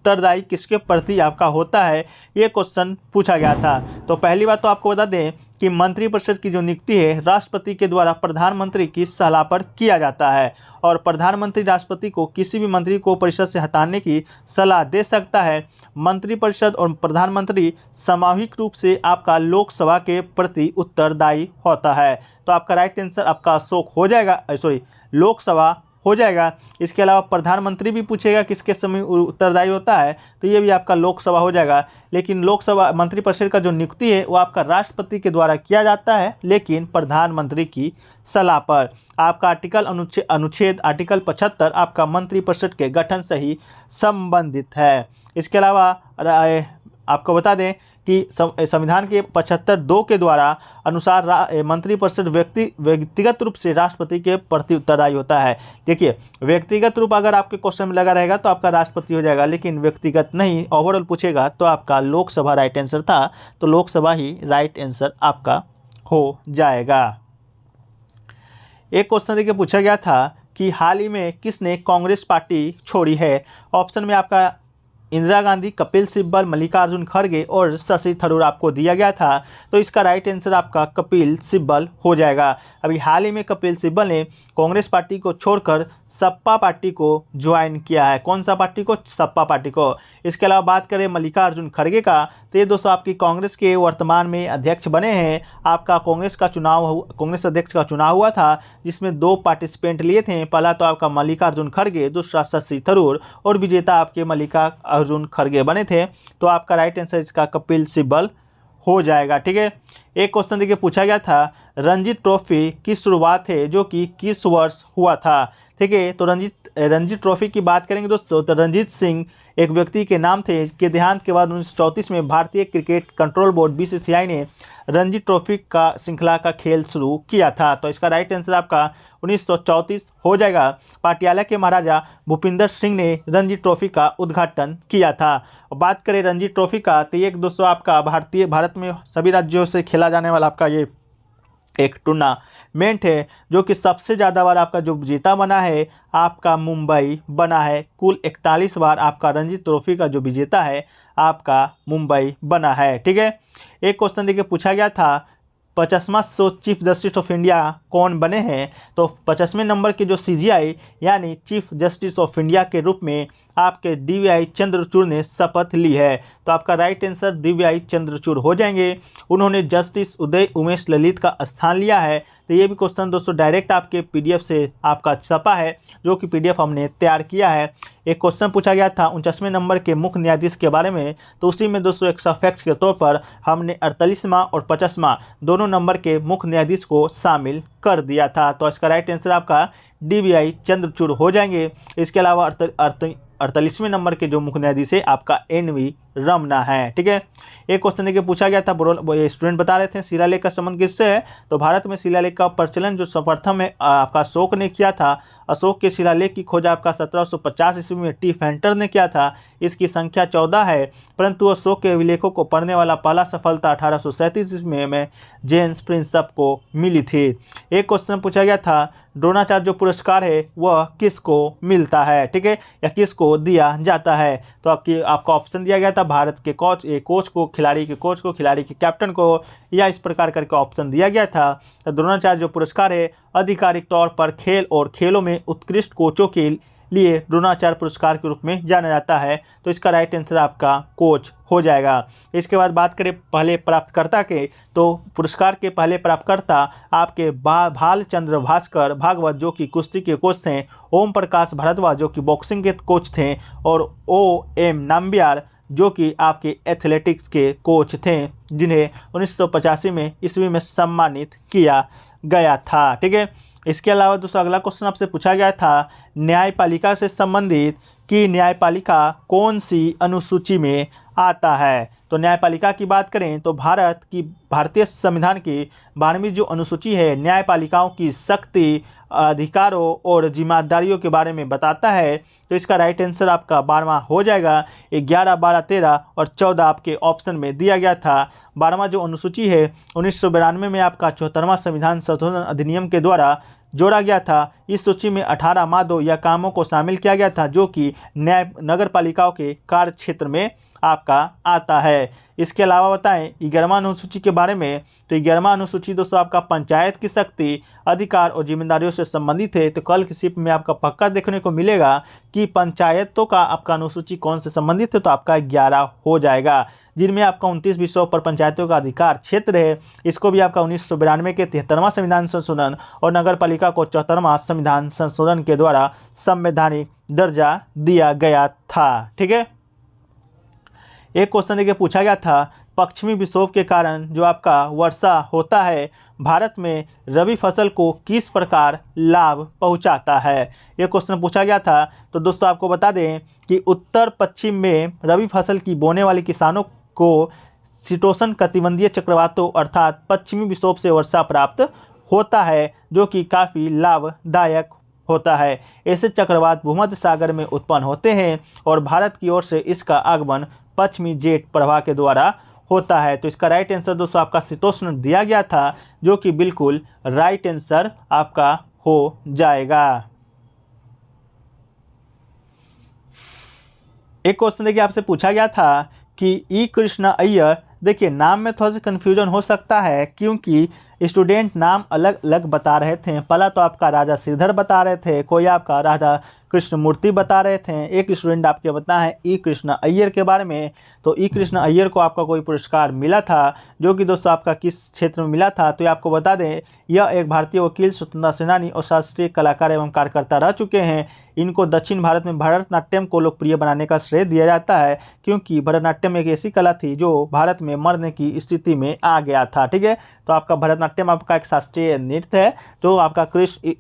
उत्तरदायी किसके प्रति आपका होता है, ये क्वेश्चन पूछा गया था। तो पहली बात तो आपको बता दें कि मंत्रिपरिषद की जो नियुक्ति है राष्ट्रपति के द्वारा प्रधानमंत्री की सलाह पर किया जाता है। और प्रधानमंत्री राष्ट्रपति को किसी भी मंत्री को परिषद से हटाने की सलाह दे सकता है। मंत्रिपरिषद और प्रधानमंत्री सामूहिक रूप से आपका लोकसभा के प्रति उत्तरदायी होता है। तो आपका राइट आंसर आपका अशोक हो जाएगा, लोकसभा हो जाएगा। इसके अलावा प्रधानमंत्री भी पूछेगा किसके समय उत्तरदायी होता है, तो ये भी आपका लोकसभा हो जाएगा। लेकिन लोकसभा मंत्रिपरिषद का जो नियुक्ति है वो आपका राष्ट्रपति के द्वारा किया जाता है, लेकिन प्रधानमंत्री की सलाह पर। आपका अनुच्छेद आर्टिकल 75 आपका मंत्रिपरिषद के गठन से ही संबंधित है। इसके अलावा आपको बता दें कि संविधान के 75(2) के द्वारा अनुसार मंत्रिपरिषद व्यक्तिगत रूप से राष्ट्रपति के प्रति उत्तरदायी होता है। देखिए व्यक्तिगत रूप अगर आपके क्वेश्चन में लगा रहेगा तो आपका राष्ट्रपति हो जाएगा, लेकिन व्यक्तिगत नहीं ओवरऑल पूछेगा तो आपका लोकसभा राइट आंसर था। तो लोकसभा ही राइट आंसर आपका हो जाएगा। एक क्वेश्चन देखिए पूछा गया था कि हाल ही में किसने कांग्रेस पार्टी छोड़ी है। ऑप्शन में आपका इंदिरा गांधी, कपिल सिब्बल, मल्लिकार्जुन खड़गे और शशि थरूर आपको दिया गया था। तो इसका राइट आंसर आपका कपिल सिब्बल हो जाएगा। अभी हाल ही में कपिल सिब्बल ने कांग्रेस पार्टी को छोड़कर सपा पार्टी को ज्वाइन किया है। कौन सा पार्टी को? सपा पार्टी को। इसके अलावा बात करें मल्लिकार्जुन खड़गे का, तो ये दोस्तों आपकी कांग्रेस के वर्तमान में अध्यक्ष बने हैं। आपका कांग्रेस अध्यक्ष का चुनाव हुआ था जिसमें 2 पार्टिसिपेंट लिए थे। पहला तो आपका मल्लिकार्जुन खड़गे, दूसरा शशि थरूर, और विजेता आपके मल्लिकार्जुन खड़गे बने थे। तो आपका राइट आंसर इसका कपिल सिब्बल हो जाएगा, ठीक है। एक क्वेश्चन देखिए पूछा गया था रणजी ट्रॉफी की शुरुआत है जो कि किस वर्ष हुआ था, ठीक है। तो रणजी ट्रॉफी की बात करेंगे दोस्तों तो रणजीत सिंह एक व्यक्ति के नाम थे के देहांत के बाद 1934 में भारतीय क्रिकेट कंट्रोल बोर्ड बीसीसीआई ने रणजी ट्रॉफी का श्रृंखला का खेल शुरू किया था। तो इसका राइट आंसर आपका 1934 हो जाएगा। पाटियाला के महाराजा भूपिंदर सिंह ने रणजी ट्रॉफी का उद्घाटन किया था। और बात करें रणजी ट्रॉफी का तो ये दोस्तों आपका भारत में सभी राज्यों से खेला जाने वाला आपका ये एक टूर्नामेंट है जो कि सबसे ज़्यादा बार आपका जो विजेता बना है आपका मुंबई बना है। कुल 41 बार आपका रणजी ट्रॉफी का जो विजेता है आपका मुंबई बना है। ठीक है, एक क्वेश्चन देखिए पूछा गया था 50वां चीफ जस्टिस ऑफ इंडिया कौन बने हैं। तो 50वें नंबर के जो सीजीआई यानी चीफ जस्टिस ऑफ इंडिया के रूप में आपके डीवीआई चंद्रचूड़ ने शपथ ली है। तो आपका राइट आंसर डीवीआई चंद्रचूड़ हो जाएंगे। उन्होंने जस्टिस उदय उमेश ललित का स्थान लिया है। तो ये भी क्वेश्चन दोस्तों डायरेक्ट आपके पीडीएफ से आपका छपा है, जो कि पीडीएफ हमने तैयार किया है। एक क्वेश्चन पूछा गया था 49वें नंबर के मुख्य न्यायाधीश के बारे में, तो उसी में दोस्तों एक्स्ट्रा फैक्ट्स के तौर पर हमने 48वां और 50वां दोनों नंबर के मुख्य न्यायाधीश को शामिल कर दिया था। तो इसका राइट आंसर आपका डीवीआई चंद्रचूड़ हो जाएंगे। इसके अलावा 48वें नंबर के जो मुख्य न्यायाधीश है आपका एनवी रमना है। ठीक है, एक क्वेश्चन देखिए पूछा गया था, स्टूडेंट बता रहे थे शिलालेख का संबंध किससे है। तो भारत में शिलालेख का प्रचलन जो सर्वप्रथम है आपका अशोक ने किया था। अशोक के शिलालेख की खोज आपका 1750 ईस्वी में टी फेंटर ने किया था। इसकी संख्या 14 है, परंतु अशोक के अभिलेखों को पढ़ने वाला पहला सफलता 1837 ईस्वी में जेम्स प्रिंसप को मिली थी। एक क्वेश्चन पूछा गया था द्रोणाचार्य जो पुरस्कार है वह किसको मिलता है, ठीक है, या किसको दिया जाता है। तो आपका ऑप्शन दिया गया था भारत के कोच को, खिलाड़ी के कोच को, खिलाड़ी के कैप्टन को, या इस प्रकार करके ऑप्शन दिया गया था। तो द्रोणाचार्य जो पुरस्कार है आधिकारिक तौर पर खेल और खेलों में उत्कृष्ट कोचों के लिए द्रोणाचार्य पुरस्कार के रूप में जाना जाता है। तो इसका राइट आंसर आपका कोच हो जाएगा। इसके बाद बात करें पहले प्राप्तकर्ता के, तो पुरस्कार के पहले प्राप्तकर्ता आपके भालचंद्र भास्कर भागवत जो कि कुश्ती के कोच थे, ओम प्रकाश भारद्वाज जो कि बॉक्सिंग के कोच थे, और OM नाम्बियार जो कि आपके एथलेटिक्स के कोच थे, जिन्हें 1985 में ईस्वी में सम्मानित किया गया था। ठीक है, इसके अलावा दोस्तों अगला क्वेश्चन आपसे पूछा गया था न्यायपालिका से संबंधित कि न्यायपालिका कौन सी अनुसूची में आता है। तो न्यायपालिका की बात करें तो भारतीय संविधान की 12वीं जो अनुसूची है न्यायपालिकाओं की शक्ति, अधिकारों और जिम्मेदारियों के बारे में बताता है। तो इसका राइट आंसर आपका 12वां हो जाएगा। 11, 12, 13 और 14 आपके ऑप्शन में दिया गया था। 12वां जो अनुसूची है 1992 में आपका 74वां संविधान संशोधन अधिनियम के द्वारा जोड़ा गया था। इस सूची में 18 मादों या कामों को शामिल किया गया था जो कि न्याय नगर पालिकाओं के कार्य क्षेत्र में आपका आता है। इसके अलावा बताएं 11वां अनुसूची के बारे में, तो 11वां अनुसूची दोस्तों आपका पंचायत की शक्ति, अधिकार और जिम्मेदारियों से संबंधित है। तो कल की शिफ्ट में आपका पक्का देखने को मिलेगा कि पंचायतों का आपका अनुसूची कौन से संबंधित है, तो आपका 11 हो जाएगा, जिनमें आपका 29 विषयों पर पंचायतों का अधिकार क्षेत्र है। इसको भी आपका 1992 के 73वां संविधान संशोधन और नगर पालिका को 74वां संविधान संशोधन के द्वारा संवैधानिक दर्जा दिया गया था। ठीक है, एक क्वेश्चन देखिए पूछा गया था पश्चिमी विक्षोभ के कारण जो आपका वर्षा होता है भारत में रबी फसल को किस प्रकार लाभ पहुंचाता है। ये क्वेश्चन पूछा गया था। तो दोस्तों आपको बता दें कि उत्तर पश्चिम में रबी फसल की बोने वाले किसानों को शीतोष्ण कटिबंधीय चक्रवातों अर्थात पश्चिमी विक्षोभ से वर्षा प्राप्त होता है, जो कि काफ़ी लाभदायक होता है। ऐसे चक्रवात भूमध्य सागर में उत्पन्न होते हैं और भारत की ओर से इसका आगमन पश्चिमी जेट प्रवाह के द्वारा होता है। तो इसका राइट आंसर दोस्तों आपका शीतोष्ण दिया गया था, जो कि बिल्कुल राइट आंसर आपका हो जाएगा। एक क्वेश्चन देखिए आपसे पूछा गया था कि ई कृष्णा अय्यर, देखिए नाम में थोड़ा सा कन्फ्यूजन हो सकता है क्योंकि स्टूडेंट नाम अलग अलग बता रहे थे। पहला तो आपका राजा श्रीधर बता रहे थे, कोई आपका राधा कृष्ण मूर्ति बता रहे थे, एक स्टूडेंट आपके बता है ई कृष्णा अय्यर के बारे में। तो ई कृष्णा अय्यर को आपका कोई पुरस्कार मिला था, जो कि दोस्तों आपका किस क्षेत्र में मिला था। तो ये आपको बता दें यह एक भारतीय वकील, स्वतंत्रता सेनानी और शास्त्रीय कलाकार एवं कार्यकर्ता रह चुके हैं। इनको दक्षिण भारत में भरतनाट्यम को लोकप्रिय बनाने का श्रेय दिया जाता है, क्योंकि भरतनाट्यम एक ऐसी कला थी जो भारत में मरने की स्थिति में आ गया था। ठीक है, तो आपका भरतनाट्यम आपका एक शास्त्रीय नृत्य है। तो आपका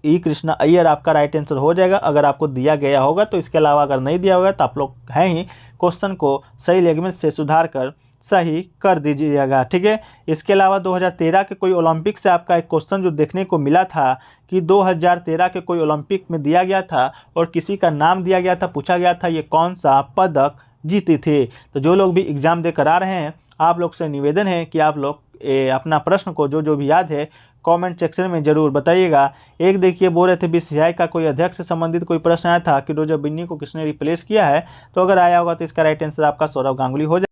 ई कृष्णा अय्यर आपका राइट आंसर हो जाएगा अगर आपको दिया गया होगा। तो इसके अलावा अगर नहीं दिया होगा तो आप लोग हैं ही क्वेश्चन को सही लैंग्वेज से सुधार कर सही कर दीजिएगा। ठीक है, इसके अलावा 2013 के कोई ओलंपिक से आपका एक क्वेश्चन जो देखने को मिला था कि 2013 के कोई ओलंपिक में दिया गया था और किसी का नाम दिया गया था, पूछा गया था ये कौन सा पदक जीती थी। तो जो लोग भी एग्जाम देकर आ रहे हैं आप लोग से निवेदन है कि आप लोग अपना प्रश्न को जो भी याद है कमेंट सेक्शन में जरूर बताइएगा। एक देखिए, बोल रहे थे बीसीसीआई का कोई अध्यक्ष से संबंधित कोई प्रश्न आया था कि रोजर बिन्नी को किसने रिप्लेस किया है, तो अगर आया होगा तो इसका राइट आंसर आपका सौरव गांगुली हो जाएगा।